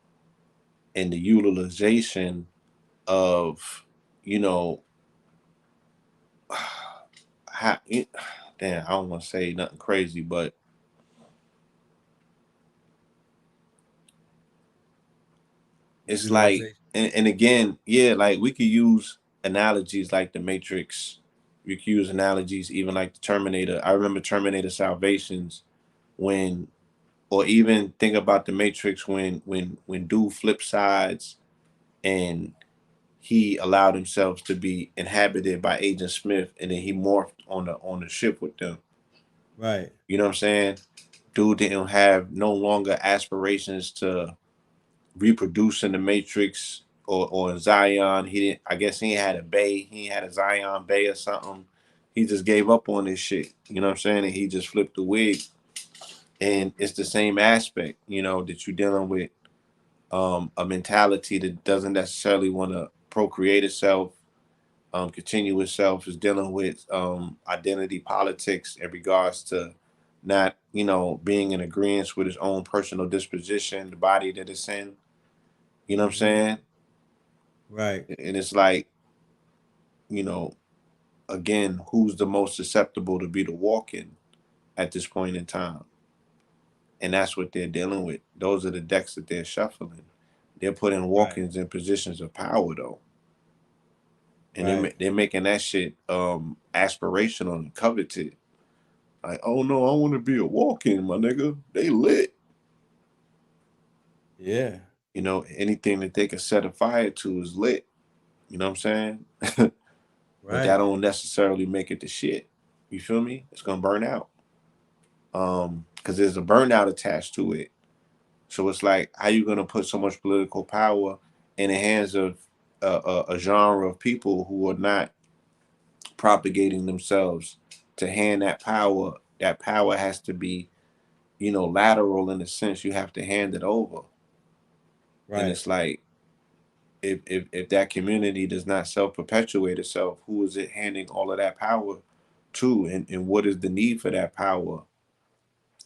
and the utilization of, you know, how, damn, I don't want to say nothing crazy, but The it's like, utilization. and again, yeah, like we could use analogies like the Matrix. We could use analogies even like the Terminator. I remember Terminator Salvations when, or even think about the Matrix when dude flipped sides and he allowed himself to be inhabited by Agent Smith, and then he morphed on the ship with them. Right. You know what I'm saying? Dude didn't have no longer aspirations to reproduce in the Matrix or in Zion. He didn't. I guess he had a bay. He had a Zion bay or something. He just gave up on this shit. You know what I'm saying? And he just flipped the wig. And it's the same aspect, you know, that you're dealing with a mentality that doesn't necessarily want to procreate itself, continue itself, is dealing with identity politics in regards to not, you know, being in agreement with his own personal disposition, the body that it's in. You know what I'm Mm-hmm. saying? Right. And it's like, you know, again, who's the most susceptible to be the walk-in at this point in time? And that's what they're dealing with. Those are the decks that they're shuffling. They're putting Right. walk-ins in positions of power though. And Right. they're making that shit aspirational and coveted. Like, oh no, I want to be a walk-in, my nigga. They lit. Yeah. You know, anything that they can set a fire to is lit. You know what I'm saying? But that Right. don't necessarily make it the shit. You feel me? It's gonna burn out. Because there's a burnout attached to it. So it's like, how you gonna put so much political power in the hands of a genre of people who are not propagating themselves to hand that power? That power has to be, you know, lateral in the sense you have to hand it over. And Right. it's like, if that community does not self perpetuate itself, who is it handing all of that power to? And what is the need for that power?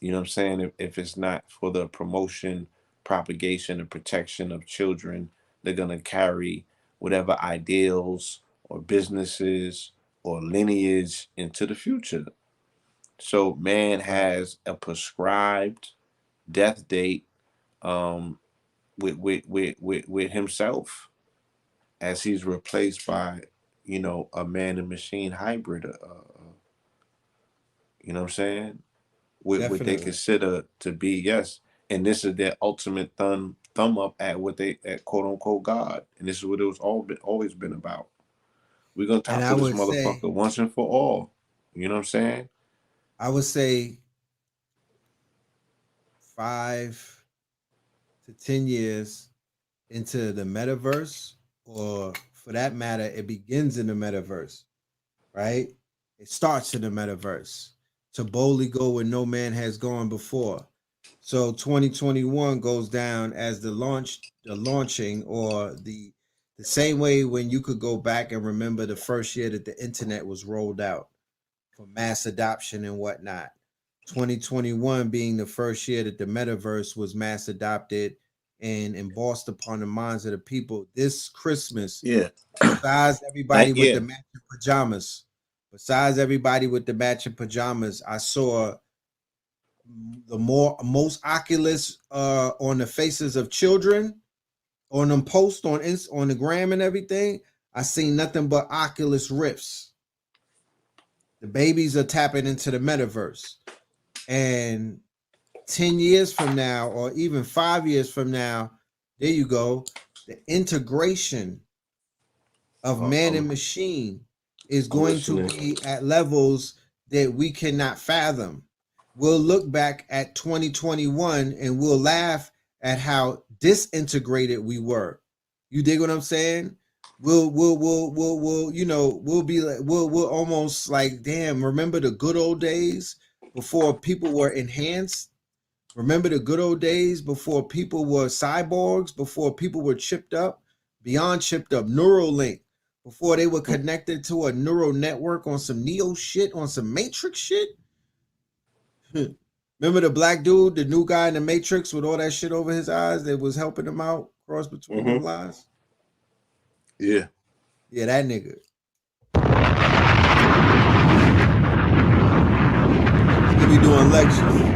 You know what I'm saying? If it's not for the promotion, propagation, and protection of children, they're going to carry whatever ideals or businesses or lineage into the future. So man Right. has a prescribed death date um, with himself as he's replaced by, you know, a man and machine hybrid. You know what I'm saying? With what they Definitely. consider to be, yes, and this is their ultimate thumb up at what they at quote unquote God, and this is what it was always been about. We're gonna And topple this motherfucker once and for all. You know what I'm saying? I would say 5 to 10 years into the metaverse, or for that matter, it begins in the metaverse, right? It starts in the metaverse to boldly go where no man has gone before. So 2021 goes down as the launching, or the same way when you could go back and remember the first year that the internet was rolled out for mass adoption and whatnot. 2021 being the first year that the metaverse was mass adopted and embossed upon the minds of the people. This Christmas, Yeah. besides everybody with Yeah. the matching pajamas, I saw the most Oculus on the faces of children on them posts on the gram and everything. I seen nothing but Oculus Rifts. The babies are tapping into the metaverse. And 10 years from now, or even 5 years from now, there you go. The integration of man and machine is I'm going to listening. be at levels that we cannot fathom. we'll look back at 2021 and we'll laugh at how disintegrated we were. You dig what I'm saying? We'll you know, we'll be like we'll almost like, damn, remember the good old days before people were enhanced? Remember the good old days before people were cyborgs, before people were chipped up, beyond chipped up, Neuralink, before they were connected to a neural network on some Neo shit, on some Matrix shit? Remember the black dude, the new guy in the Matrix with all that shit over his eyes that was helping him out cross between them lies? Yeah. Yeah, that nigga. He'll be doing lectures.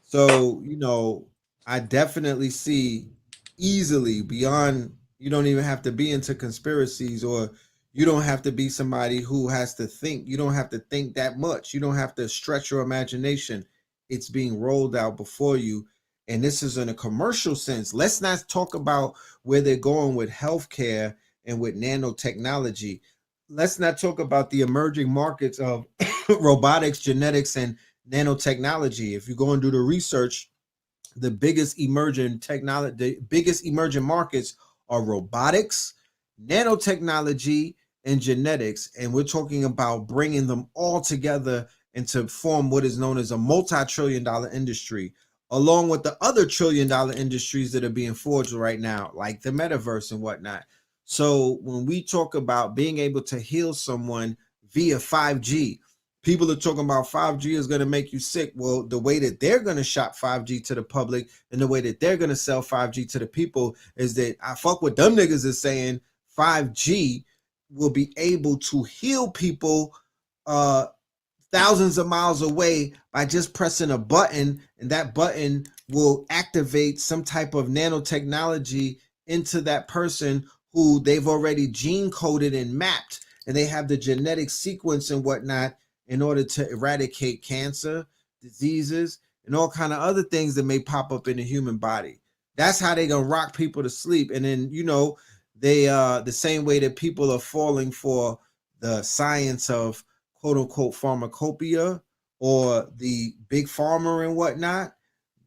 So, you know, I definitely see easily beyond, you don't even have to be into conspiracies, or you don't have to be somebody who has to think. You don't have to think that much. You don't have to stretch your imagination. It's being rolled out before you. And this is in a commercial sense. Let's not talk about where they're going with healthcare and with nanotechnology. Let's not talk about the emerging markets of robotics, genetics, and nanotechnology. If you go and do the research, the biggest emerging technology, the biggest emerging markets are robotics, nanotechnology, and genetics. And we're talking about bringing them all together and to form what is known as a multi-trillion-dollar industry, along with the other trillion-dollar industries that are being forged right now, like the metaverse and whatnot. So when we talk about being able to heal someone via 5G, people are talking about 5G is going to make you sick. Well, the way that they're going to shop 5G to the public and the way that they're going to sell 5G to the people is that, I fuck what them niggas is saying, 5G will be able to heal people thousands of miles away by just pressing a button, and that button will activate some type of nanotechnology into that person who they've already gene coded and mapped, and they have the genetic sequence and whatnot in order to eradicate cancer, diseases, and all kind of other things that may pop up in the human body. That's how they gonna rock people to sleep. And then, you know, they the same way that people are falling for the science of quote unquote pharmacopoeia or the big pharma and whatnot,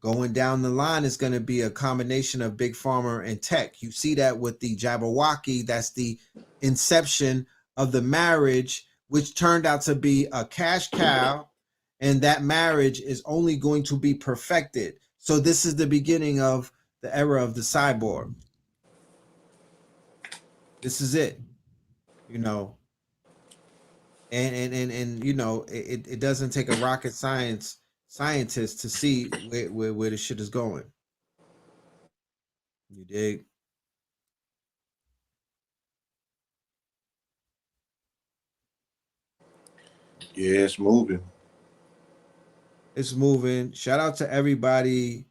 going down the line is going to be a combination of big pharma and tech. You see that with the Jabberwocky. That's the inception of the marriage, which turned out to be a cash cow, and that marriage is only going to be perfected. So this is the beginning of the era of the cyborg. This is it, you know. And you know, it doesn't take a rocket scientist to see where the shit is going. You dig? Yeah, it's moving. It's moving. Shout out to everybody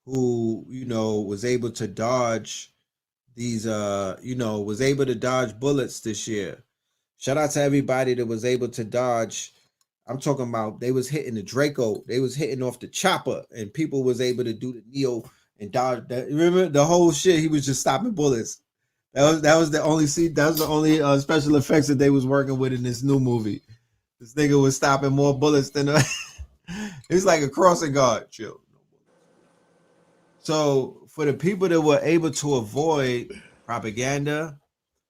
who, you know, was able to dodge these you know, was able to dodge bullets this year. Shout out to everybody that was able to dodge. I'm talking about they was hitting the Draco, they was hitting off the chopper, and people was able to do the Neo and dodge that. Remember the whole shit, he was just stopping bullets. That was the only special effects that they was working with in this new movie. This nigga was stopping more bullets than it's like a crossing guard. Chill. So for the people that were able to avoid propaganda,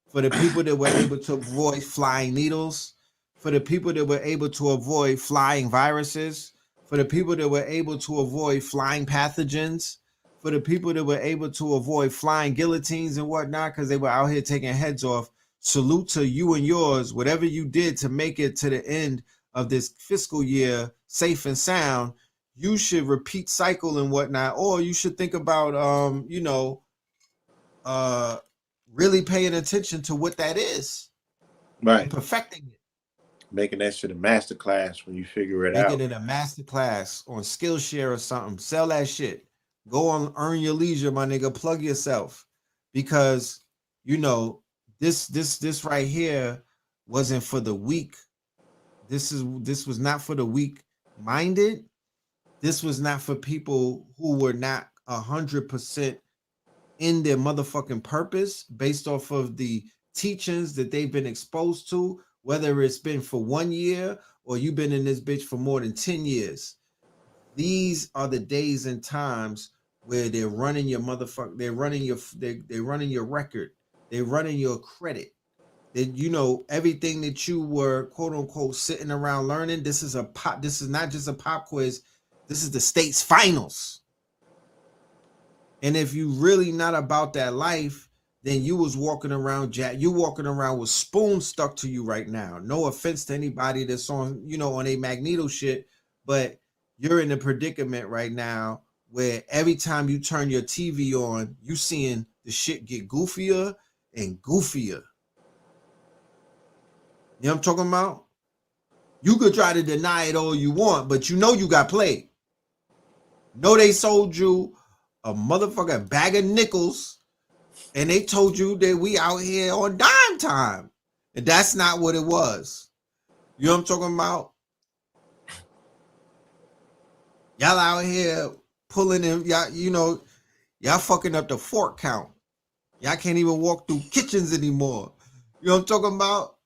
for the people that were able to avoid flying needles, for the people that were able to avoid flying viruses, for the people that were able to avoid flying pathogens, for the people that were able to avoid flying guillotines and whatnot because they were out here taking heads off. Salute to you and yours, whatever you did to make it to the end of this fiscal year safe and sound. You should repeat cycle and whatnot, or you should think about you know, really paying attention to what that is Right. and perfecting it. Making that shit a master class when you figure it Making out. it a master class on Skillshare or something. Sell that shit. Go on Earn Your Leisure, my nigga. Plug yourself. Because, you know, this right here wasn't for the weak. This was not for the weak minded. This was not for people who were not 100% in their motherfucking purpose based off of the teachings that they've been exposed to whether it's been for 1 year or you've been in this bitch for more than 10 years. These are the days and times where they're running your motherfucker, they're running your record, they're running your credit. That, you know, everything that you were quote unquote sitting around learning. This is not just a pop quiz. This is the state's finals. And if you really not about that life, then you was walking around, you walking around with spoons stuck to you right now. No offense to anybody that's on, you know, on a Magneto shit, but you're in a predicament right now where every time you turn your TV on, you seeing the shit get goofier and goofier. You know what I'm talking about? You could try to deny it all you want, but you know you got played. No, they sold you a motherfucking bag of nickels and they told you that we out here on dime time. And that's not what it was. You know what I'm talking about? Y'all out here pulling in, y'all, you know, y'all fucking up the fork count. Y'all can't even walk through kitchens anymore. You know what I'm talking about?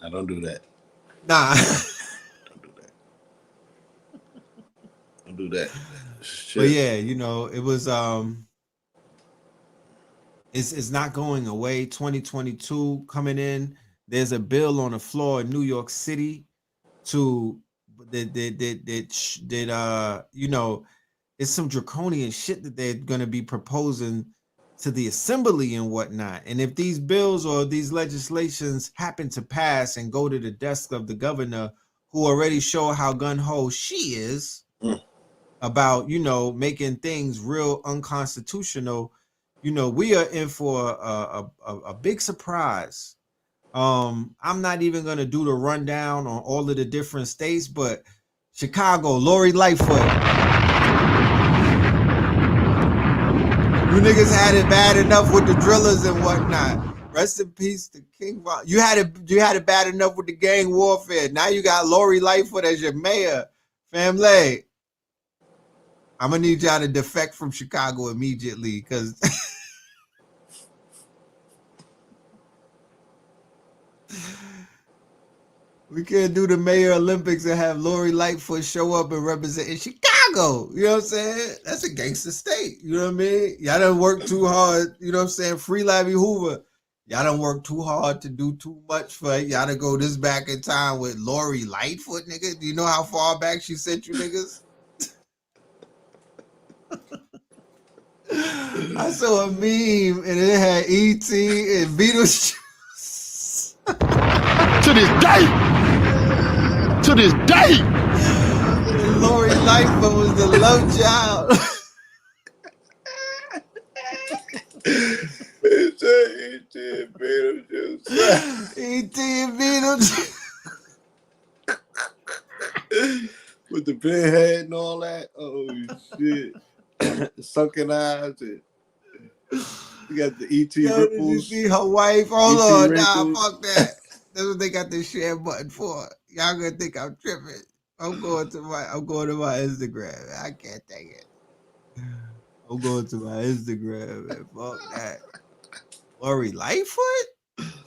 I don't do that. Nah. Don't do that. Don't do that. Shit. But yeah, you know, it was it's not going away. 2022 coming in. There's a bill on the floor in New York City to that you know, it's some draconian shit that they're gonna be proposing to the assembly and whatnot. And if these bills or these legislations happen to pass and go to the desk of the governor, who already show how gun-ho she is about, you know, making things real unconstitutional, you know, we are in for a big surprise. I'm not even gonna do the rundown on all of the different states, but Chicago, Lori Lightfoot. You niggas had it bad enough with the drillers and whatnot. Rest in peace to King Von. You had it bad enough with the gang warfare. Now you got Lori Lightfoot as your mayor. Family, I'm gonna need y'all to defect from Chicago immediately because we can't do the Mayor Olympics and have Lori Lightfoot show up and represent in Chicago. You know what I'm saying? That's a gangster state. You know what I mean? Y'all done work too hard. You know what I'm saying? Free Larry Hoover. Y'all done work too hard to do too much for y'all to go this back in time with Lori Lightfoot, nigga. Do you know how far back she sent you niggas? I saw a meme and it had E.T. and Beetlejuice. To this day. To this day. Lori Lightfoot was the love child. E.T. and Beetlejuice. E.T. and Beetlejuice. With the big head and all that. Oh shit. Sunken eyes. And you got the E.T. Yo, did you ripples. see her wife? Hold E.T. on, wrinkles. nah, fuck that. That's what they got the share button for. Y'all gonna think I'm tripping. I'm going to my Instagram. I can't take it. I'm going to my Instagram and fuck that. Lori Lightfoot?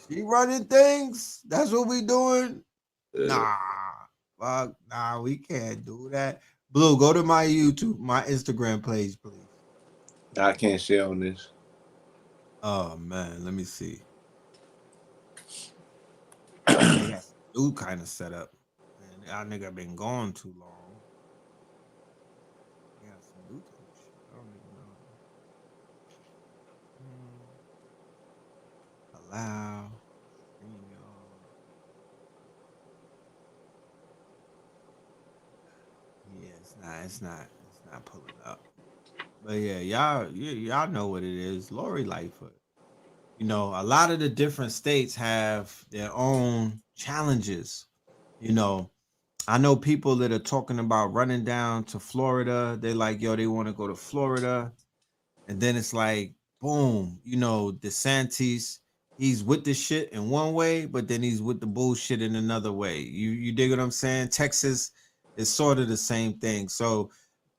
She running things? That's what we doing? Nah. Fuck, nah, we can't do that. Blue, go to my YouTube, my Instagram page, please. I can't share on this. Oh man, let me see. They got some new kind of setup. Man, y'all nigga been gone too long. They got some new type of shit. I don't even know. Allow. Yeah, it's not pulling up. But yeah, y'all know what it is. Lori Lightfoot. You know, a lot of the different states have their own challenges. You know, I know people that are talking about running down to Florida. They like, yo, they want to go to Florida. And then it's like, boom, you know, DeSantis, he's with the shit in one way, but then he's with the bullshit in another way. You dig what I'm saying? Texas is sort of the same thing. So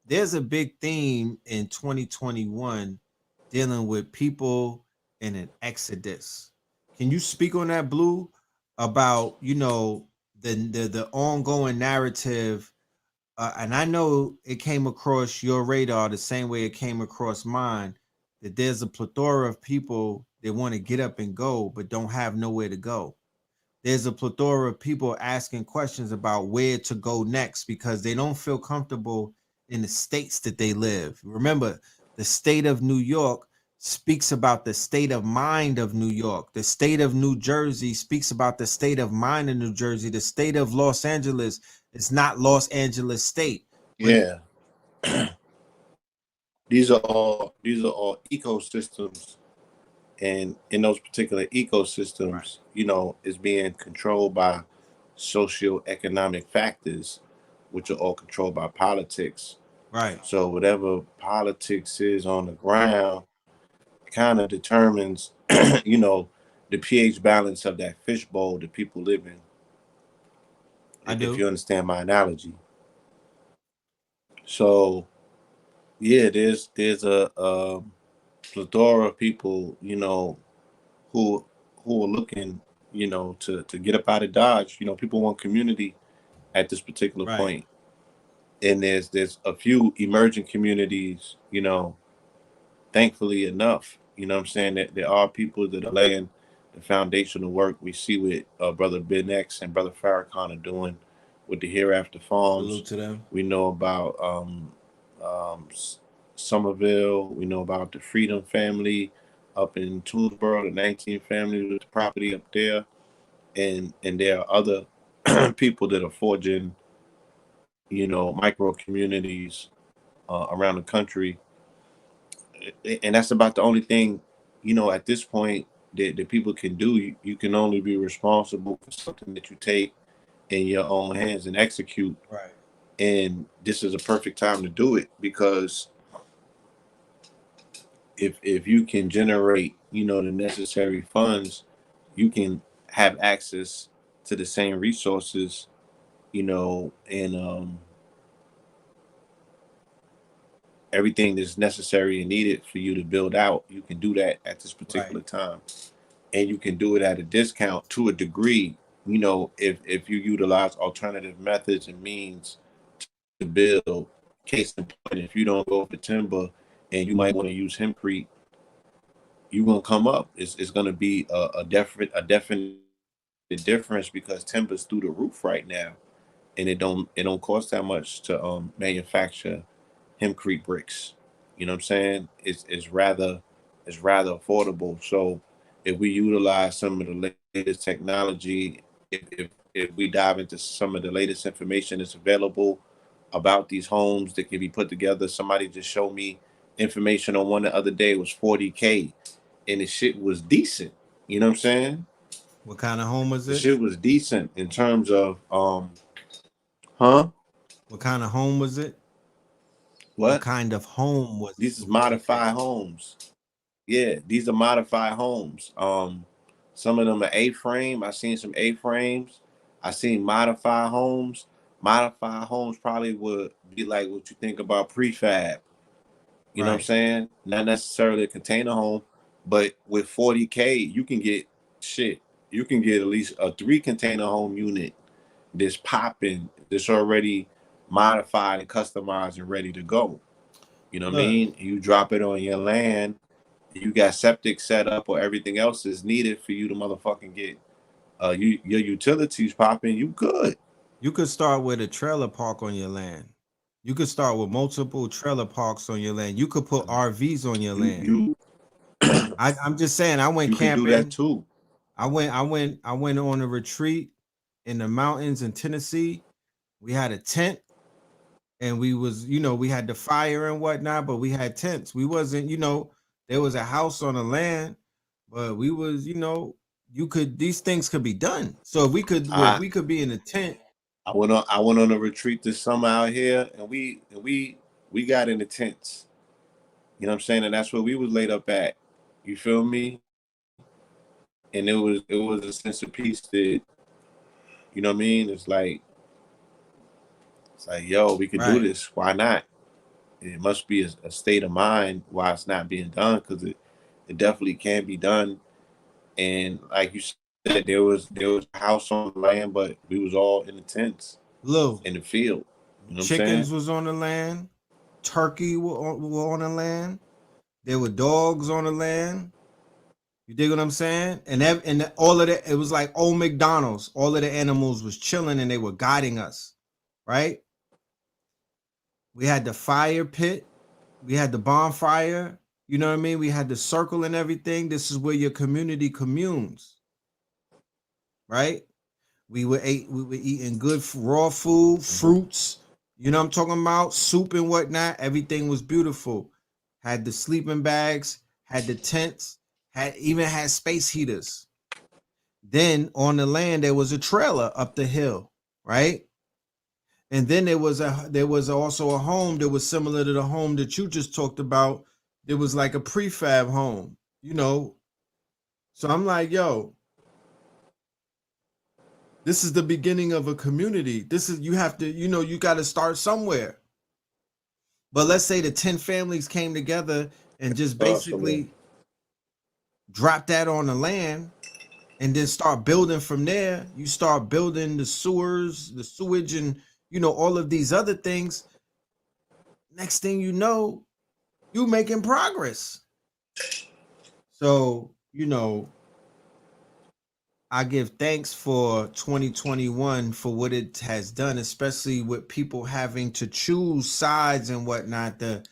there's a big theme in 2021 dealing with people in an exodus. Can you speak on that, Blue? about, the ongoing narrative. And I know it came across your radar the same way it came across mine, that there's a plethora of people that want to get up and go but don't have nowhere to go. There's a plethora of people asking questions about where to go next because they don't feel comfortable in the states that they live. Remember, the state of New York speaks about the state of mind of New York. The state of New Jersey speaks about the state of mind of New Jersey. The state of Los Angeles is not Los Angeles state. But Yeah, these are all ecosystems, and in those particular right, ecosystems, is being controlled by socioeconomic factors, which are all controlled by politics. right, So whatever politics is on the ground kind of determines, the pH balance of that fishbowl that people live in. I If do. you understand my analogy. So yeah, there's a plethora of people, who are looking, to get up out of Dodge. People want community at this particular Right. point. And there's a few emerging communities, thankfully enough, what I'm saying, that there are people that are laying the foundational work. We see what Brother Ben X and Brother Farrakhan are doing with the Hereafter Farms. Salute to them. We know about um, Somerville. We know about the Freedom family up in Toolsboro, the 19 family with the property up there. And there are other people that are forging, micro communities around the country, and that's about the only thing, at this point that people can do. You can only be responsible for something that you take in your own hands and execute. Right. And this is a perfect time to do it because if you can generate, the necessary funds, you can have access to the same resources, and everything that's necessary and needed for you to build out. You can do that at this Right. particular time, and you can do it at a discount to a degree. If you utilize alternative methods and means to build. Case in point, if you don't go for timber and you might want to use hempcrete, you're gonna come up. It's gonna be a definite difference because timber's through the roof right now, and it don't cost that much to manufacture hempcrete bricks. You know what I'm saying? It's rather affordable. So if we utilize some of the latest technology, if we dive into some of the latest information that's available about these homes that can be put together. Somebody just showed me information on one the other day. It was 40K, and the shit was decent. You know what I'm saying? What kind of home was The it? shit was decent in terms of huh? What kind of home was it? What What? kind of home was it These is for 40K? modified homes. Yeah, these are modified homes. Some of them are A-frame. I seen some A-frames. I seen modified homes. Modified homes probably would be like what you think about prefab. You know what I'm Right. saying? Not necessarily a container home, but with 40K, you can get shit. You can get at least a 3 container home unit that's popping, that's already modified and customized and ready to go. You know what I Look, mean? You drop it on your land, you got septic set up or everything else is needed for you to motherfucking get your utilities popping, you good. you could start with a trailer park on your land. You could start with multiple trailer parks on your land. You could put RVs on your You land. you I'm just saying, I went you can do that camping. too. I went on a retreat in the mountains in Tennessee. We had a tent and we had the fire and whatnot, but we had tents. We wasn't, there was a house on the land, but we was, these things could be done. So if I we could be in a tent. I went on a retreat this summer out here, and we got in the tents. You know what I'm saying? And that's where we was laid up at. You feel me? And it was a sense of peace that, you know what I mean? It's like, yo, we could do Right. this. Why not? It must be a state of mind why it's not being done, because it definitely can be done. And like you There was a house on the land, but we was all in the tents Lou, in the field. You know what I'm chickens saying? was on the land, turkey were on the land, there were dogs on the land. You dig what I'm saying? And all of it was like old McDonald's. All of the animals was chilling and they were guiding us, right? We had the fire pit, we had the bonfire. You know what I mean? We had the circle and everything. This is where your community communes, right? We were eating good raw food, fruits. You know what I'm talking about? Soup and whatnot. Everything was beautiful. Had the sleeping bags, had the tents, had space heaters. Then on the land there was a trailer up the hill, right? And then there was also a home that was similar to the home that you just talked about. It was like a prefab home, you know. So I'm like, yo, this is the beginning of a community. This is, you have to, you know, you got to start somewhere. But let's say the 10 families came together and just basically dropped that on the land and then start building from there. You start building the sewers, the sewage, and you know, all of these other things. Next thing you know, you making progress. So, you know, I give thanks for 2021 for what it has done, especially with people having to choose sides and whatnot. The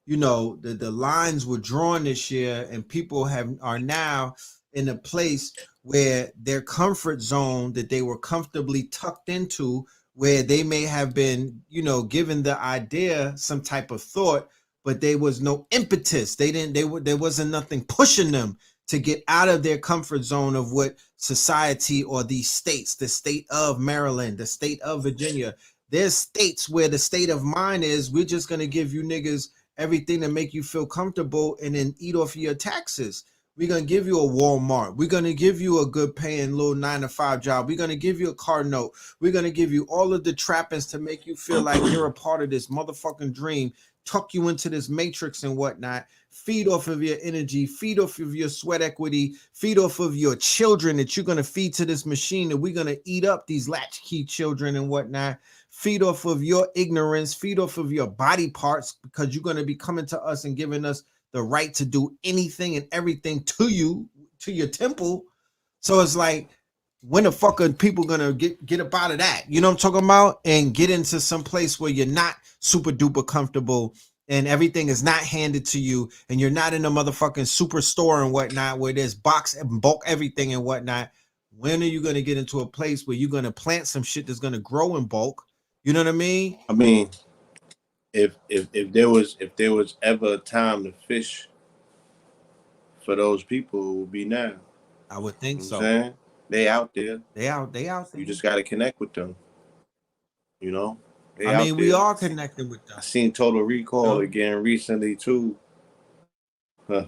lines were drawn this year, and people are now in a place where their comfort zone that they were comfortably tucked into, where they may have been, you know, given the idea some type of thought, but there was no impetus. There wasn't nothing pushing them to get out of their comfort zone of what society or these states, the state of Maryland, the state of Virginia. There's states where the state of mind is, we're just going to give you niggas everything to make you feel comfortable and then eat off of your taxes. We're going to give you a Walmart. We're going to give you a good paying little 9-to-5 job. We're going to give you a car note. We're going to give you all of the trappings to make you feel like you're a part of this motherfucking dream, tuck you into this matrix and whatnot, feed off of your energy, feed off of your sweat equity, feed off of your children that you're going to feed to this machine, and we're going to eat up these latchkey children and whatnot, feed off of your ignorance, feed off of your body parts, because you're going to be coming to us and giving us the right to do anything and everything to you, to your temple. So it's like, when the fuck are people gonna get up out of that? You know what I'm talking about? And get into some place where you're not super duper comfortable and everything is not handed to you and you're not in a motherfucking superstore and whatnot where there's box and bulk everything and whatnot. When are you gonna get into a place where you're gonna plant some shit that's gonna grow in bulk? You know what I mean? I mean, if there was ever a time to fish for those people, it would be now. I would think You know what so. I'm saying? They out there. They out there. You just got to connect with them. You know, they I out mean, we there. are connecting with them. I seen Total Recall No. again recently too. Huh.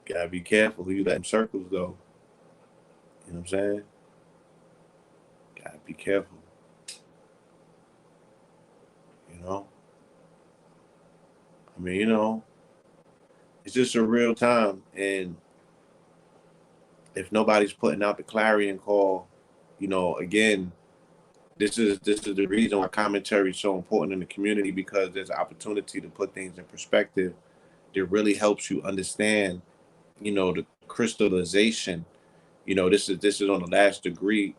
Gotta be careful who you let in circles though. You know what I'm saying? Gotta be careful. You know? I mean, you know, it's just a real time, and if nobody's putting out the clarion call, you know, again, this is the reason why commentary is so important in the community, because there's an opportunity to put things in perspective that really helps you understand, you know, the crystallization. You know, this is on the last degree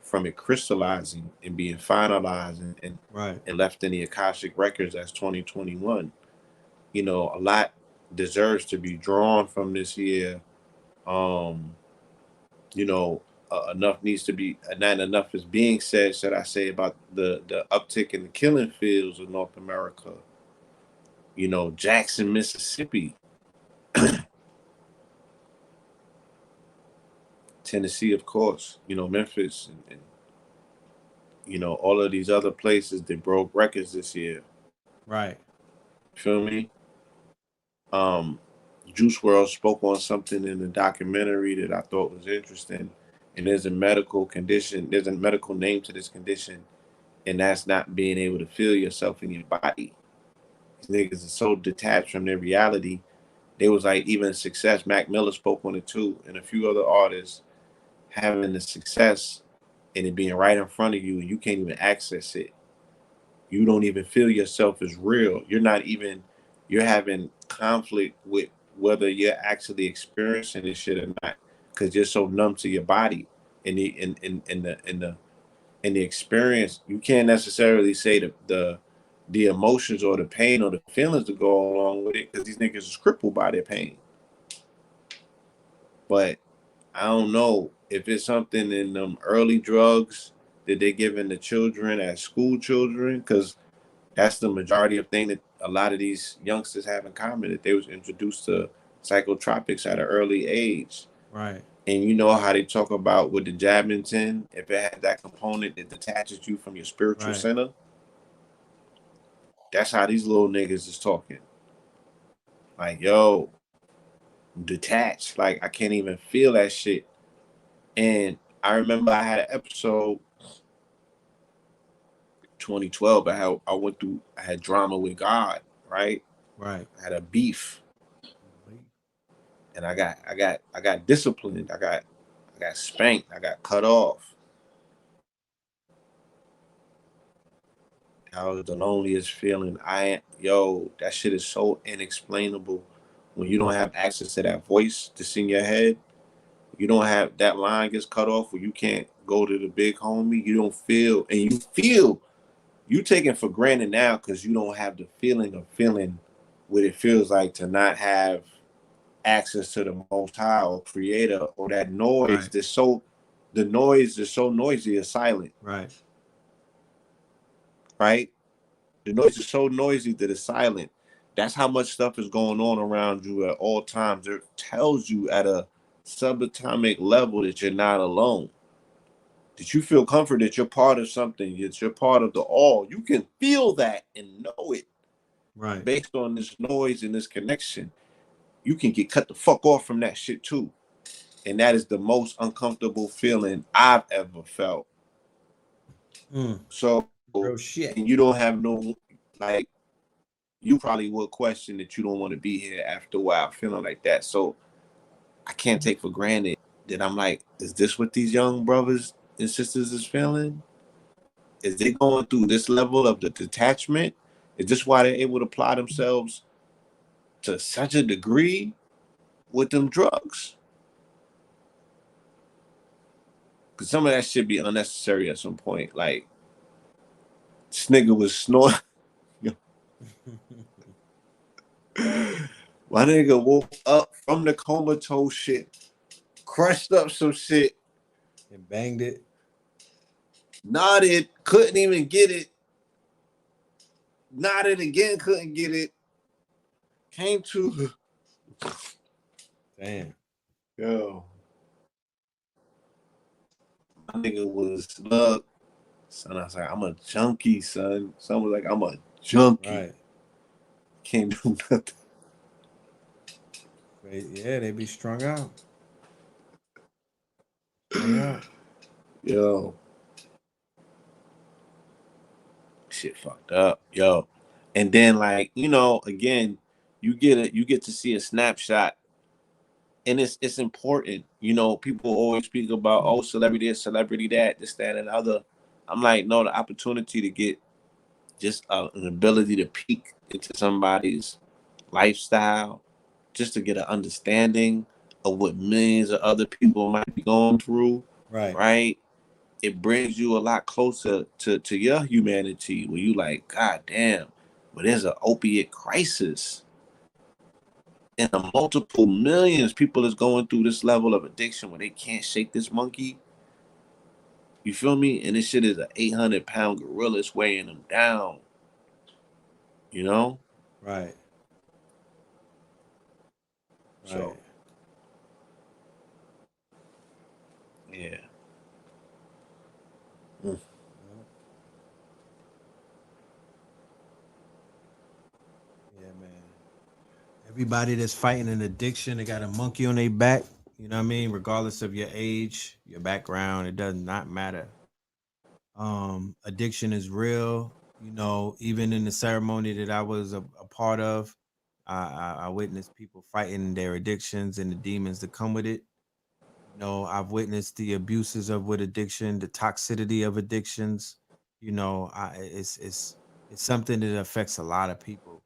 from it crystallizing and being finalized Right. and left in the Akashic records as 2021. You know, a lot deserves to be drawn from this year. You know, enough needs to be, not enough is being said, should I say, about the uptick in the killing fields of North America. You know, Jackson, Mississippi, Tennessee, of course, you know, Memphis, and you know, all of these other places that broke records this year. Right. Feel me? Um, Juice World spoke on something in the documentary that I thought was interesting. And there's a medical condition, there's a medical name to this condition, and that's not being able to feel yourself in your body. These niggas are so detached from their reality They was like even success. Mac Miller spoke on it too, and a few other artists having the success and it being right in front of you, and you can't even access it. You don't even feel yourself as real. You're not even. You're having conflict with whether you're actually experiencing this shit or not, because you're so numb to your body and the experience. You can't necessarily say the emotions or the pain or the feelings to go along with it, because these niggas is crippled by their pain. But I don't know if it's something in them early drugs that they're giving the children as school children, because that's the majority of thing that a lot of these youngsters have in common, that they was introduced to psychotropics at an early age. Right. And you know how they talk about with the Jabington, if it has that component that detaches you from your spiritual Right. center, that's how these little niggas is talking. Like, yo, detached. Like, I can't even feel that shit. And I remember I had an episode 2012. I had drama with God, right? Right. I had a beef, and I got disciplined. I got spanked. I got cut off. That was the loneliest feeling. That shit is so inexplainable. When you don't have access to that voice that's in your head, you don't have that line gets cut off where you can't go to the big homie. You don't feel, and you feel you taking for granted now because you don't have the feeling of feeling what it feels like to not have access to the Most High or Creator, or that noise Right. that's so, the noise is so noisy it's silent. Right. Right? The noise is so noisy that it's silent. That's how much stuff is going on around you at all times. It tells you at a subatomic level that you're not alone. That you feel comfort that you're part of something, that you're part of the all. You can feel that and know it. Right. Based on this noise and this connection, you can get cut the fuck off from that shit too. And that is the most uncomfortable feeling I've ever felt. So, Real shit. and you don't have no, like, you probably would question that you don't want to be here after a while feeling like that. So I can't take for granted that I'm like, is this what these young brothers and sisters is feeling? Is they going through this level of the detachment? Is this why they're able to apply themselves to such a degree with them drugs? Because some of that should be unnecessary at some point. Like, this nigga was snoring. My nigga woke up from the comatose shit, crushed up some shit, and banged it. nodded, couldn't even get it, nodded again, couldn't get it, came to. Damn. Yo. My nigga was, look, son, I was like, I'm a junkie, son. Son was like, I'm a junkie. Right. Can't do nothing. Yeah, they be strung out. Strung out. Yo. Shit fucked up. Yo. And then, like, you know, again, you get to see a snapshot. And it's important. You know, people always speak about, oh, celebrity this, celebrity that, this, that, and the other. I'm like, no, the opportunity to get just an ability to peek into somebody's lifestyle, just to get an understanding of what millions of other people might be going through, right? It brings you a lot closer to your humanity, where you like, God damn, but there's an opiate crisis. And the multiple millions people is going through this level of addiction where they can't shake this monkey. You feel me? And this shit is an 800-pound gorilla. It's weighing them down. You know? Right. So, yeah. Mm. Yeah, man. Everybody that's fighting an addiction, they got a monkey on their back. You know what I mean? Regardless of your age, your background, it does not matter. Addiction is real. You know, even in the ceremony that I was a part of, I witnessed people fighting their addictions and the demons that come with it. You know, I've witnessed the abuses of with addiction, the toxicity of addictions. You know, it's something that affects a lot of people.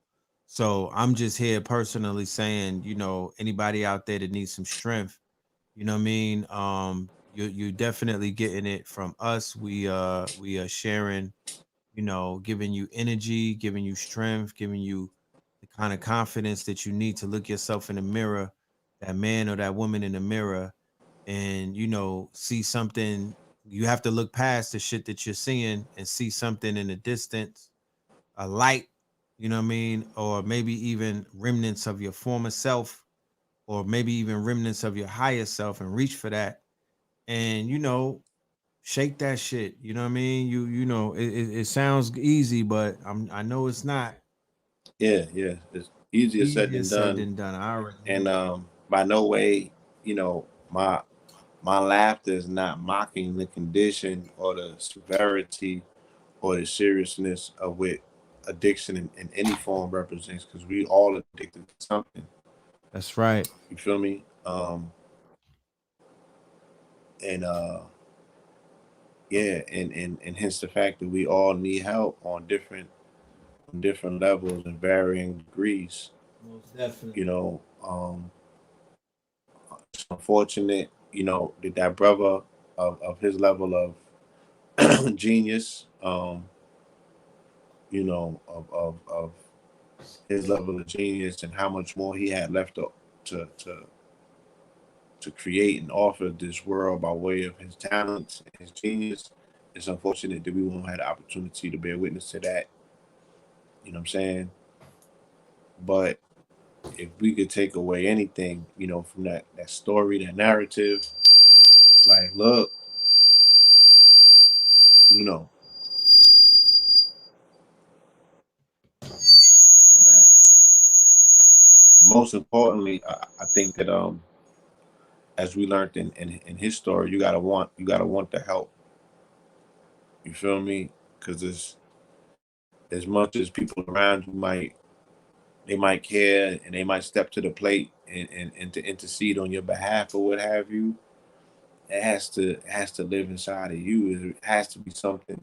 So I'm just here personally saying, you know, anybody out there that needs some strength, you know what I mean? You definitely getting it from us. We are sharing, you know, giving you energy, giving you strength, giving you the kind of confidence that you need to look yourself in the mirror, that man or that woman in the mirror, and you know, see something. You have to look past the shit that you're seeing and see something in the distance, a light, you know what I mean? Or maybe even remnants of your former self, or maybe even remnants of your higher self, and reach for that. And you know, shake that shit. You know what I mean? You know, it sounds easy, but I know it's not. Yeah, yeah. It's easier said Easier than said done. than done. I already And know. by no way, you know, my laughter is not mocking the condition or the severity or the seriousness of what addiction in any form represents, because we all addicted to something. That's right. You feel me? And yeah, and hence the fact that we all need help on different levels and varying degrees. Most You definitely. know, it's unfortunate, you know, that that brother of his level of genius, you know, of his level of genius and how much more he had left to to to create and offer this world by way of his talents and his genius. It's unfortunate that we won't have the opportunity to bear witness to that. You know what I'm saying? But if we could take away anything, you know, from that story, that narrative, it's like, look, you know, My bad. most importantly, I think that as we learned in his story, you gotta want the help. You feel me? Because as much as people around you might they might care and they might step to the plate and to intercede on your behalf or what have you, it has to live inside of you. It has to be something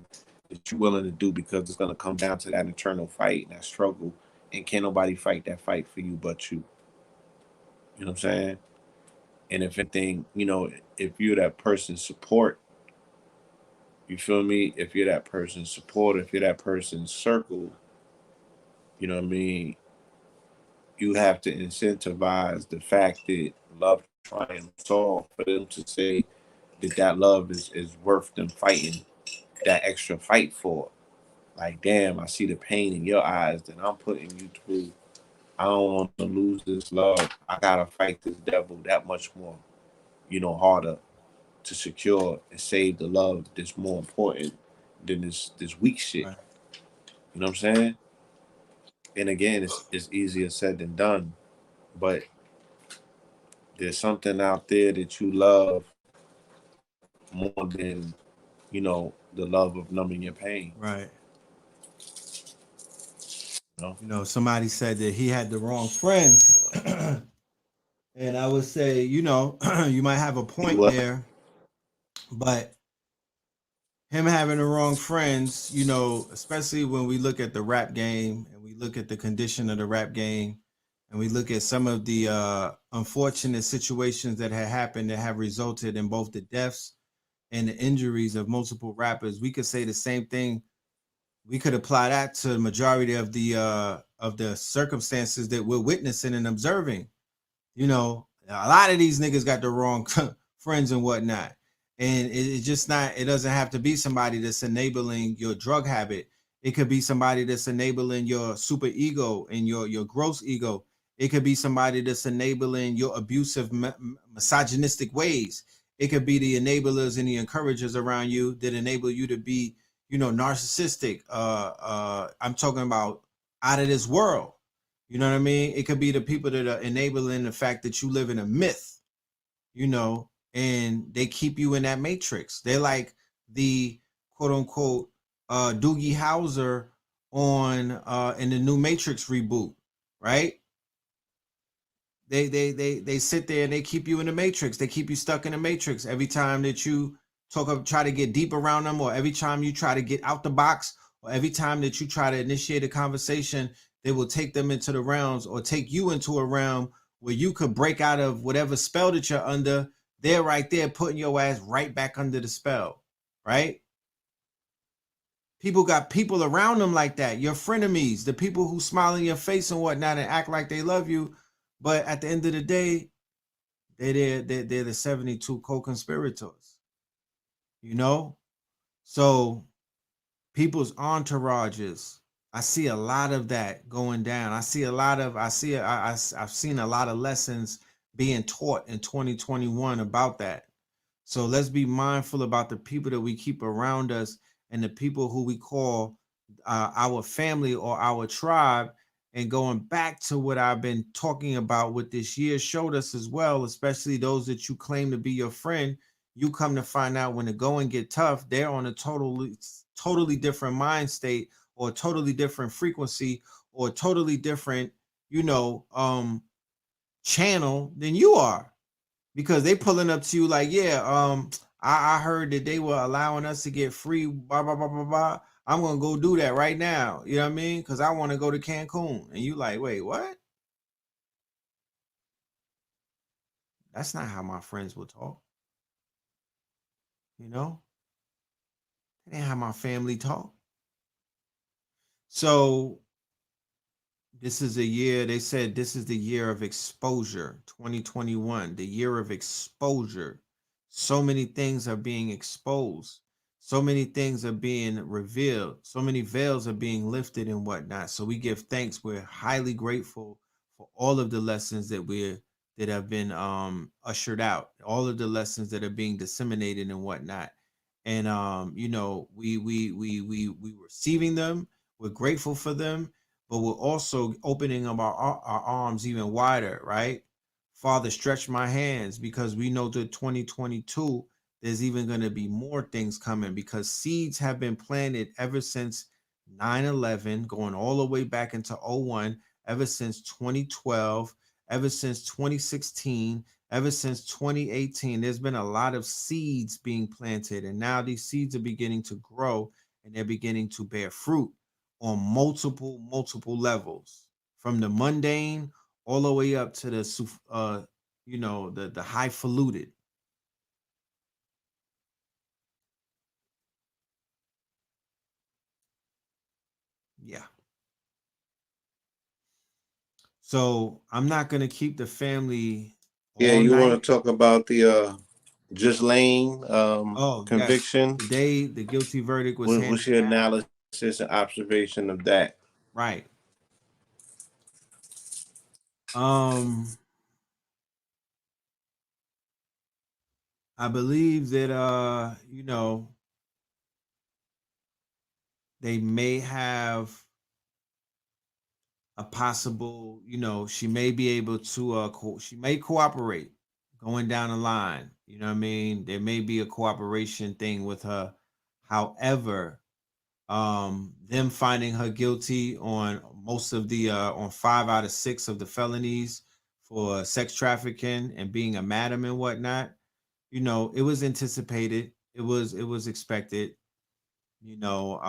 that you're willing to do, because it's gonna come down to that internal fight and that struggle, and can't nobody fight that fight for you but you. You know what I'm saying? And if anything, you know, if you're that person's support, you feel me? If you're that person's support, if you're that person's circle, you know what I mean? You have to incentivize the fact that love triumphs all, for them to say that that love is worth them fighting that extra fight for. Like, damn, I see the pain in your eyes that I'm putting you through. I don't want to lose this love. I gotta fight this devil that much more, you know, harder to secure and save the love that's more important than this weak shit. Right. You know what I'm saying? And again, it's easier said than done. But there's something out there that you love more than, you know, the love of numbing your pain. Right. You know? You know, somebody said that he had the wrong friends. And I would say, you know, you might have a point What? there, but him having the wrong friends, you know, especially when we look at the rap game and we look at the condition of the rap game and we look at some of the unfortunate situations that had happened that have resulted in both the deaths and the injuries of multiple rappers, we could say the same thing. We could apply that to the majority of the circumstances that we're witnessing and observing. You know, a lot of these niggas got the wrong friends and whatnot. And it's just not, it doesn't have to be somebody that's enabling your drug habit. It could be somebody that's enabling your super ego and your gross ego. It could be somebody that's enabling your abusive, misogynistic ways. It could be the enablers and the encouragers around you that enable you to be, you know, narcissistic. I'm talking about out of this world. You know what I mean? It could be the people that are enabling the fact that you live in a myth, you know, and they keep you in that matrix. They're like the quote unquote Doogie Howser on in the new Matrix reboot, right? they sit there and they keep you in the matrix. They keep you stuck in the matrix every time that you try to get deep around them, or every time you try to get out the box, or every time that you try to initiate a conversation, they will take them into the realms, or take you into a realm where you could break out of whatever spell that you're under. They're right there putting your ass right back under the spell, right? People got people around them like that. Your frenemies, the people who smile in your face and whatnot and act like they love you, but at the end of the day, they're the 72 co-conspirators. You know, so people's entourages. I see a lot of that going down. I see a lot of I've seen a lot of lessons being taught in 2021 about that. So let's be mindful about the people that we keep around us, and the people who we call our family or our tribe. And going back to what I've been talking about, what this year showed us as well, especially those that you claim to be your friend, you come to find out when the going get tough, they're on a totally different mind state, or a totally different frequency, or a totally different, you know, channel than you are, because they pulling up to you like, yeah, I heard that they were allowing us to get free, blah blah blah blah blah. I'm gonna go do that right now. You know what I mean? Because I want to go to Cancun. And you like, wait, what? That's not how my friends will talk. You know, that ain't how my family talk. So this is a year, they said this is the year of exposure, 2021, the year of exposure. So many things are being exposed. So many things are being revealed. So many veils are being lifted and whatnot. So we give thanks. We're highly grateful for all of the lessons that have been ushered out, all of the lessons that are being disseminated and whatnot. And you know, we receiving them. We're grateful for them, but we're also opening up our arms even wider, right? Father, stretch my hands, because we know that 2022, there's even going to be more things coming, because seeds have been planted ever since 9/11, going all the way back into '01, ever since 2012, ever since 2016, ever since 2018. There's been a lot of seeds being planted, and now these seeds are beginning to grow, and they're beginning to bear fruit on multiple levels, from the mundane all the way up to the you know, the highfalutin. Yeah. So I'm not gonna keep the family Yeah, all you want night. to talk about the just Lane Oh yes, conviction? today the guilty verdict was What's handed your down. analysis and observation of that? Right. um I believe that you know, they may have a possible, you know, she may be able to she may cooperate going down the line. You know what I mean? There may be a cooperation thing with her. However, them finding her guilty on most of the on 5 out of 6 of the felonies for sex trafficking and being a madam and whatnot, you know, it was anticipated. It was expected. You know,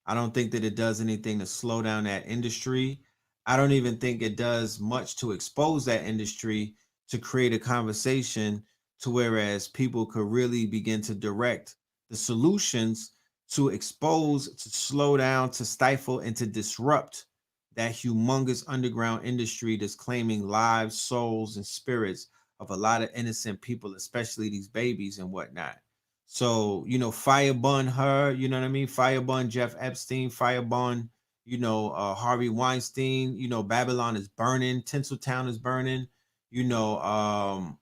I don't think that it does anything to slow down that industry. I don't even think it does much to expose that industry, to create a conversation to whereas people could really begin to direct the solutions to expose, to slow down, to stifle, and to disrupt that humongous underground industry that's claiming lives, souls, and spirits of a lot of innocent people, especially these babies and whatnot. So, you know, firebun her, you know what I mean? Firebun Jeff Epstein, firebun, you know, Harvey Weinstein, you know, Babylon is burning, Tinseltown is burning, you know,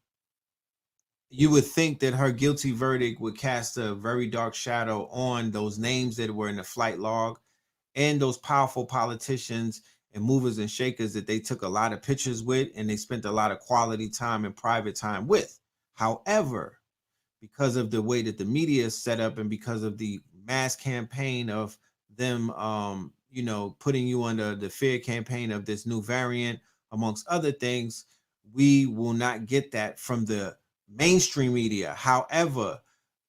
you would think that her guilty verdict would cast a very dark shadow on those names that were in the flight log, and those powerful politicians and movers and shakers that they took a lot of pictures with and they spent a lot of quality time and private time with. However, because of the way that the media is set up and because of the mass campaign of them you know, putting you under the fear campaign of this new variant, amongst other things. We will not get that from the mainstream media. However,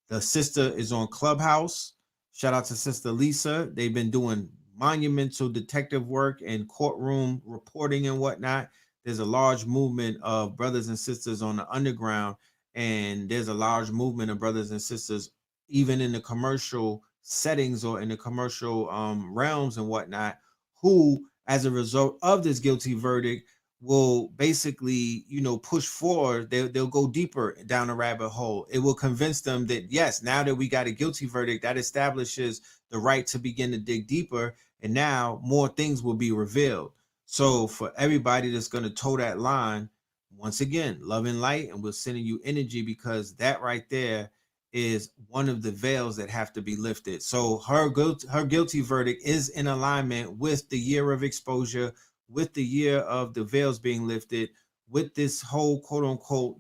the sister is on Clubhouse. Shout out to Sister Lisa. They've been doing monumental detective work and courtroom reporting and whatnot. There's a large movement of brothers and sisters on the underground, and there's a large movement of brothers and sisters even in the commercial settings or in the commercial realms and whatnot, who, as a result of this guilty verdict, will basically, push forward. They'll go deeper down a rabbit hole. It will convince them that, yes, now that we got a guilty verdict, that establishes the right to begin to dig deeper. And now more things will be revealed. So for everybody that's going to toe that line, once again, love and light, and we're sending you energy, because that right there is one of the veils that have to be lifted. So her guilty verdict is in alignment with the year of exposure, with the year of the veils being lifted, with this whole quote unquote,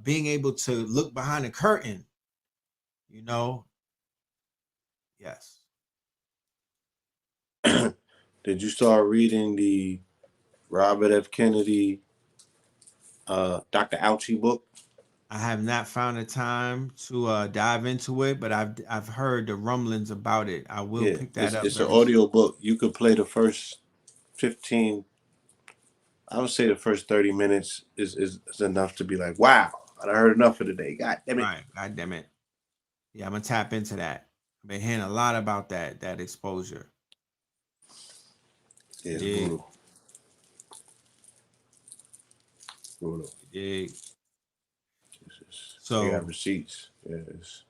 being able to look behind the curtain, you know. Yes. Did you start reading the Robert F. Kennedy, Dr. Ouchie book? I have not found the time to dive into it, but I've heard the rumblings about it. I will pick that up. It's an Very soon. audio book. You could play the first 15. I would say the first 30 minutes is enough to be like, wow, I heard enough for today. God damn it. Right. God damn it. Yeah, I'm gonna tap into that. I've been hearing a lot about that exposure. Yeah, it's Yeah. brutal. Brutal. Yeah. They got So receipts. Yes.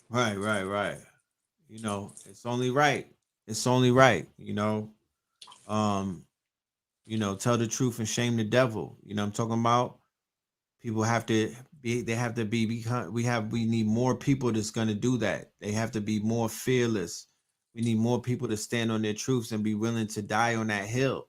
right. It's only right. It's only right. Um, tell the truth and shame the devil. You know what I'm talking about? People have to be, they have to be, because we need more people that's going to do that. They have to be more fearless. We need more people to stand on their truths and be willing to die on that hill.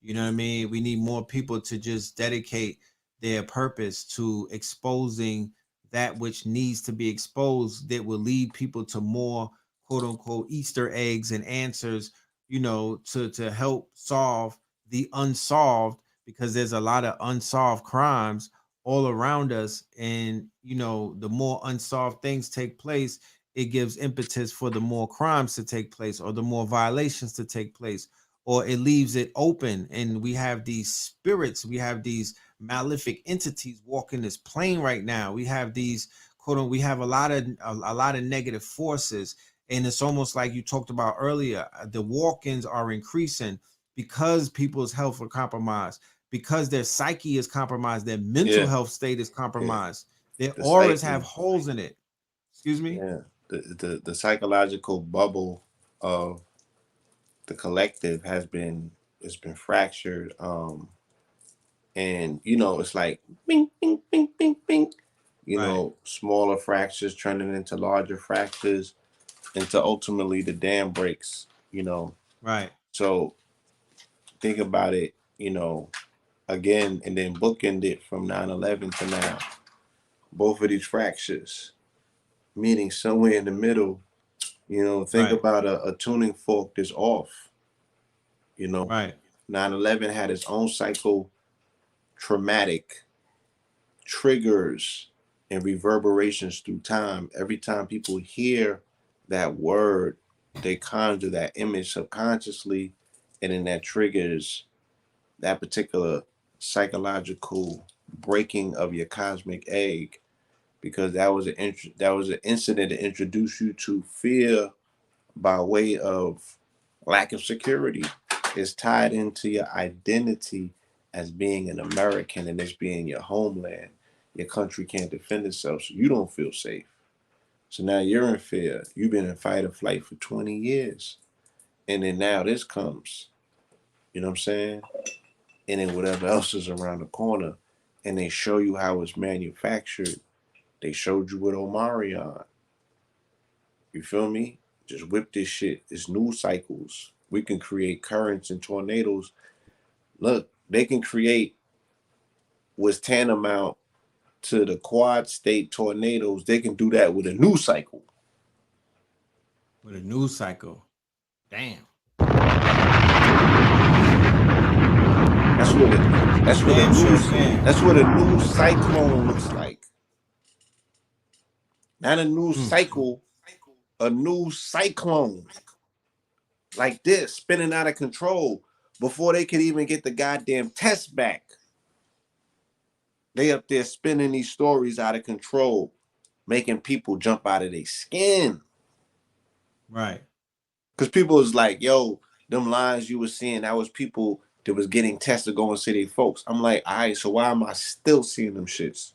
You know what I mean? We need more people to just dedicate their purpose to exposing that which needs to be exposed, that will lead people to more quote unquote Easter eggs and answers, to help solve the unsolved, because there's a lot of unsolved crimes all around us. And the more unsolved things take place, it gives impetus for the more crimes to take place, or the more violations to take place, or it leaves it open. And we have these spirits, we have these malefic entities walking this plane right now. We have these we have a lot of negative forces. And it's almost like you talked about earlier, the walk-ins are increasing because people's health are compromised, because their psyche is compromised, their mental health state is compromised, their auras have holes in it. Excuse me? Yeah. The psychological bubble of the collective has been fractured. And it's like bing, bing, bing, bing, bing. Right. Smaller fractures turning into larger fractures, until ultimately the dam breaks. Right. So think about it. Again, and then bookend it from 9/11 to now. Both of these fractures meeting somewhere in the middle. Think Right. about a tuning fork that's off. Right. 9/11 had its own cycle, traumatic triggers and reverberations through time. Every time people hear that word, they conjure that image subconsciously, and then that triggers that particular psychological breaking of your cosmic egg, because that was an incident that introduced you to fear by way of lack of security. It's tied into your identity as being an American, and this being your homeland. Your country can't defend itself, so you don't feel safe. So now you're in fear. You've been in fight or flight for 20 years. And then now this comes. You know what I'm saying? And then whatever else is around the corner. And they show you how it's manufactured. They showed you with Omarion. You feel me? Just whip this shit. It's news cycles. We can create currents and tornadoes. Look, they can create what's tantamount to the quad state tornadoes. They can do that with a news cycle. With a news cycle. Damn. That's what a Damn new sure can. that's what a new cyclone looks like. Not a new cycle, a new cyclone. Like this, spinning out of control before they could even get the goddamn test back. They up there spinning these stories out of control, making people jump out of their skin. Right. Because people was like, yo, them lines you were seeing, that was people that was getting tested going to see their folks. I'm like, all right, so why am I still seeing them shits?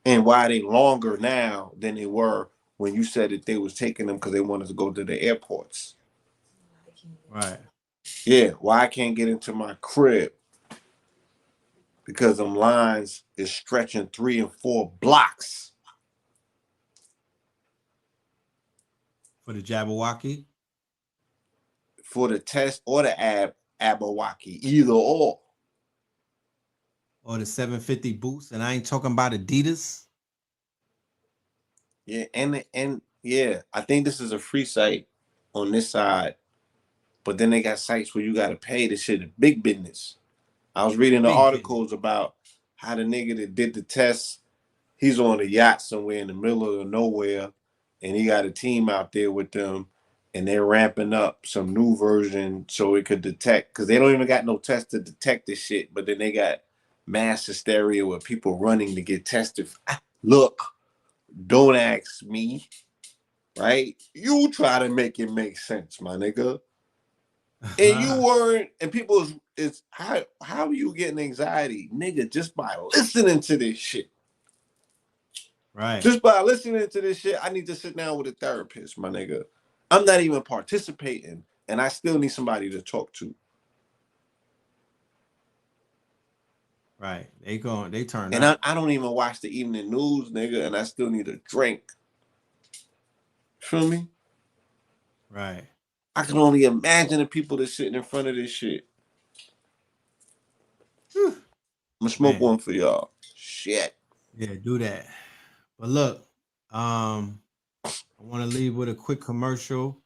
And why are they longer now than they were when you said that they was taking them because they wanted to go to the airports? Right. Yeah, why I can't get into my crib? Because them lines is stretching 3 and 4 blocks. For the Jabberwocky? For the test or the Abawaki, either or. Or the 750 boost? And I ain't talking about Adidas. Yeah, and yeah, I think this is a free site on this side, but then they got sites where you gotta pay. This shit is big business. I was reading the Big business. articles about how the nigga that did the test, he's on a yacht somewhere in the middle of nowhere, and he got a team out there with them, and they're ramping up some new version so it could detect, because they don't even got no test to detect this shit, but then they got mass hysteria with people running to get tested. Look, don't ask me, right? You try to make it make sense, my nigga. And you weren't, and people is how are you getting anxiety, nigga, just by listening to this shit? Right. Just by listening to this shit, I need to sit down with a therapist, my nigga. I'm not even participating, and I still need somebody to talk to. Right. They turn And up. I don't even watch the evening news, nigga, and I still need a drink. Feel me? Right. I can only imagine the people that's sitting in front of this shit. I'm gonna smoke Man. one for y'all. Shit. Yeah, do that. But look, I want to leave with a quick commercial,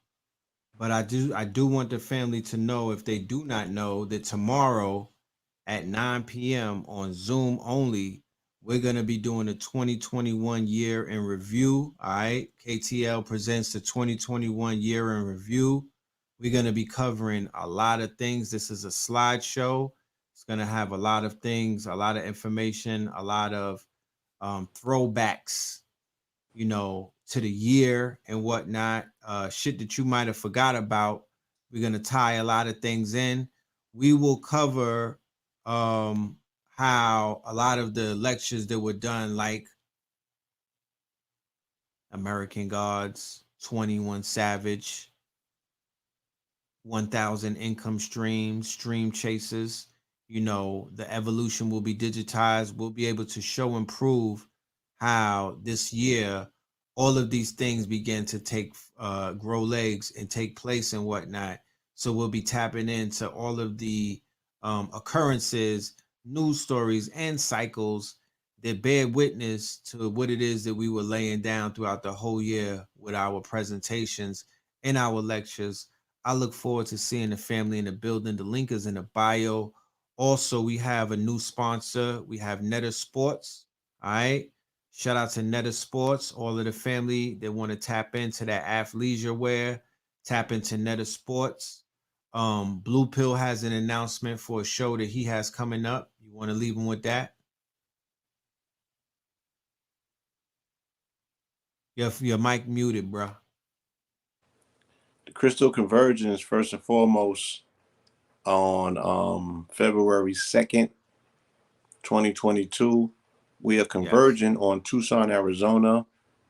but I do want the family to know, if they do not know, that tomorrow at 9 p.m. on Zoom only, we're going to be doing the 2021 year in review. All right. KTL presents the 2021 year in review. We're going to be covering a lot of things. This is a slideshow. It's going to have a lot of things, a lot of information, a lot of throwbacks, to the year and whatnot, shit that you might have forgot about. We're gonna tie a lot of things in. We will cover how a lot of the lectures that were done, like American Gods, 21 Savage, 1,000 income streams, stream chasers. The evolution will be digitized. We'll be able to show and prove how this year all of these things began to take grow legs and take place and whatnot. So we'll be tapping into all of the occurrences, news stories, and cycles that bear witness to what it is that we were laying down throughout the whole year with our presentations and our lectures. I look forward to seeing the family in the building. The link is in the bio. Also, we have a new sponsor. We have Netta Sports. All right. Shout out to Netta Sports. All of the family that want to tap into that athleisure wear, tap into Netta Sports. Blue Pill has an announcement for a show that he has coming up. You want to leave him with that? Your mic muted, bro. The Crystal Convergence, first and foremost, on February 2nd, 2022. We are converging on Tucson, Arizona.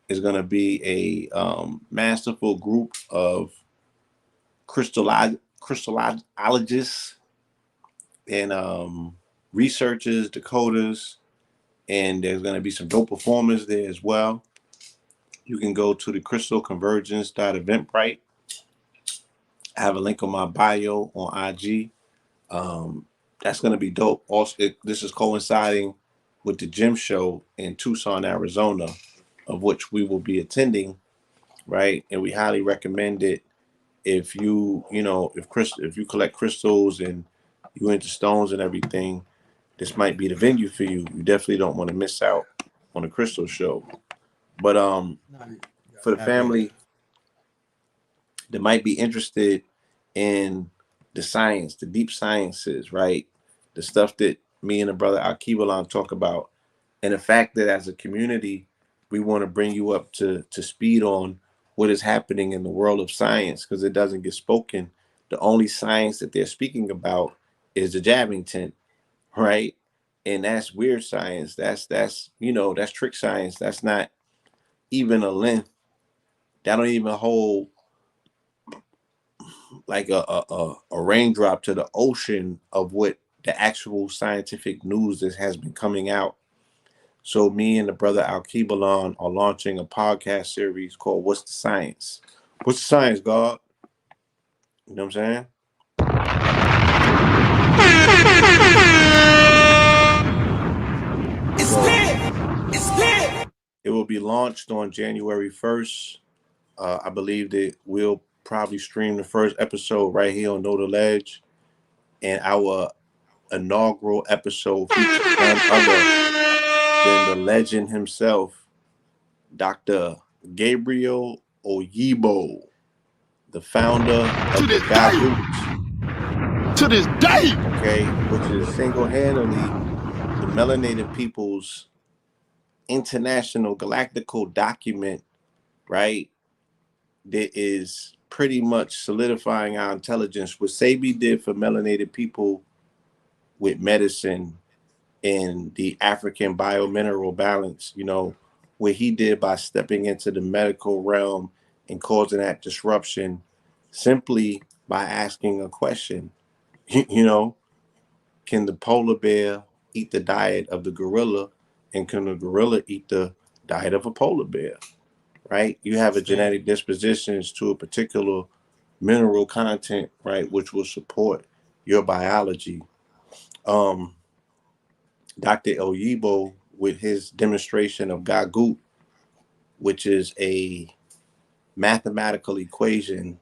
Is going to be a masterful group of crystallologists and researchers, decoders, and there's going to be some dope performers there as well. You can go to the crystalconvergence.eventbrite. I have a link on my bio on IG. That's going to be dope. Also, this is coinciding with the gym show in Tucson, Arizona, of which we will be attending, right? And we highly recommend it if you collect crystals and you into stones and everything, this might be the venue for you. You definitely don't want to miss out on the crystal show. But for the family that might be interested in the science, the deep sciences, right? The stuff that me and the brother Akibalan talk about, and the fact that as a community, we want to bring you up to speed on what is happening in the world of science because it doesn't get spoken. The only science that they're speaking about is the jabbing tent, right? And that's weird science. That's that's trick science. That's not even a length. That don't even hold like a raindrop to the ocean of what the actual scientific news that has been coming out. So me and the brother Al Kibalon are launching a podcast series called What's the Science? What's the science, God? You know what I'm saying? It's So lit. It's lit. it will be launched on January 1st. I believe that we'll probably stream the first episode right here on Know the Ledge. And our inaugural episode features none other than the legend himself, Dr. Gabriel Oyibo, the founder of the Gagut, To this day. okay, which is single-handedly the melanated people's international galactical document, right? That is pretty much solidifying our intelligence. What Sabi did for melanated people with medicine and the African biomineral balance, what he did by stepping into the medical realm and causing that disruption simply by asking a question, you know, can the polar bear eat the diet of the gorilla, and can the gorilla eat the diet of a polar bear? Right? You have a genetic dispositions to a particular mineral content, right, which will support your biology. Um, Dr. Oyibo, with his demonstration of Gagut, which is a mathematical equation,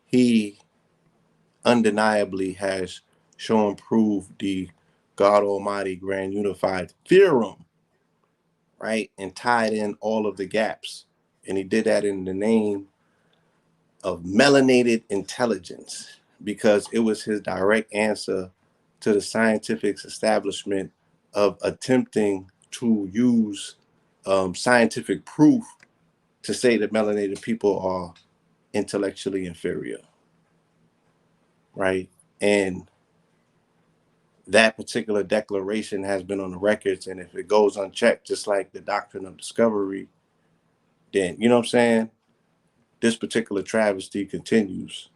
he undeniably has shown proved the God Almighty Grand Unified Theorem, right? And tied in all of the gaps. And he did that in the name of melanated intelligence because it was his direct answer to the scientific establishment of attempting to use scientific proof to say that melanated people are intellectually inferior, right? And that particular declaration has been on the records, and if it goes unchecked, just like the doctrine of discovery, then you know what I'm saying, this particular travesty continues.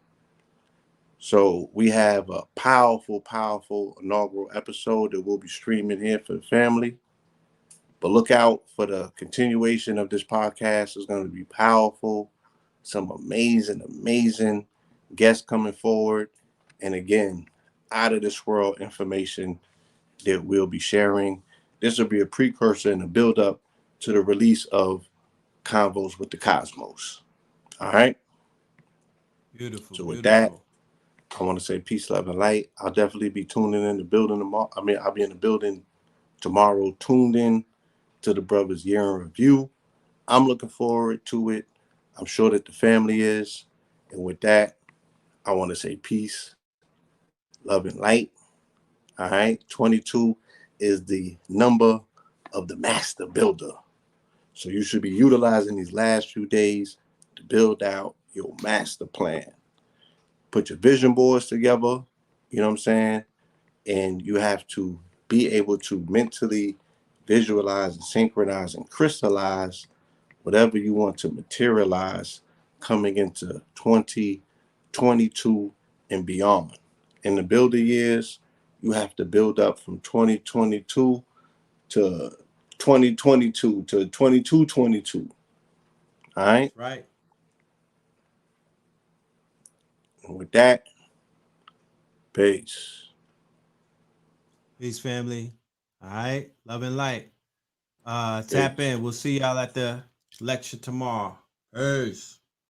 So we have a powerful inaugural episode that we'll be streaming here for the family. But look out for the continuation of this podcast. It's going to be powerful. Some amazing guests coming forward. And again, out of this world information that we'll be sharing. This will be a precursor and a build up to the release of Convos with the Cosmos. All right. Beautiful. So with that, I want to say peace, love, and light. I'll definitely be tuning in the building tomorrow. I'll be in the building tomorrow, tuned in to the brothers' year in review. I'm looking forward to it. I'm sure that the family is. And with that, I want to say peace, love, and light. All right. 22 is the number of the master builder. So you should be utilizing these last few days to build out your master plan. Put your vision boards together, you know what I'm saying? And you have to be able to mentally visualize and synchronize and crystallize whatever you want to materialize coming into 2022 and beyond. In the builder years, you have to build up from 2022 to 2022 to 2222. All right? Right. And with that, peace. Peace, family. All right. Love and light. Tap in. We'll see y'all at the lecture tomorrow. Peace.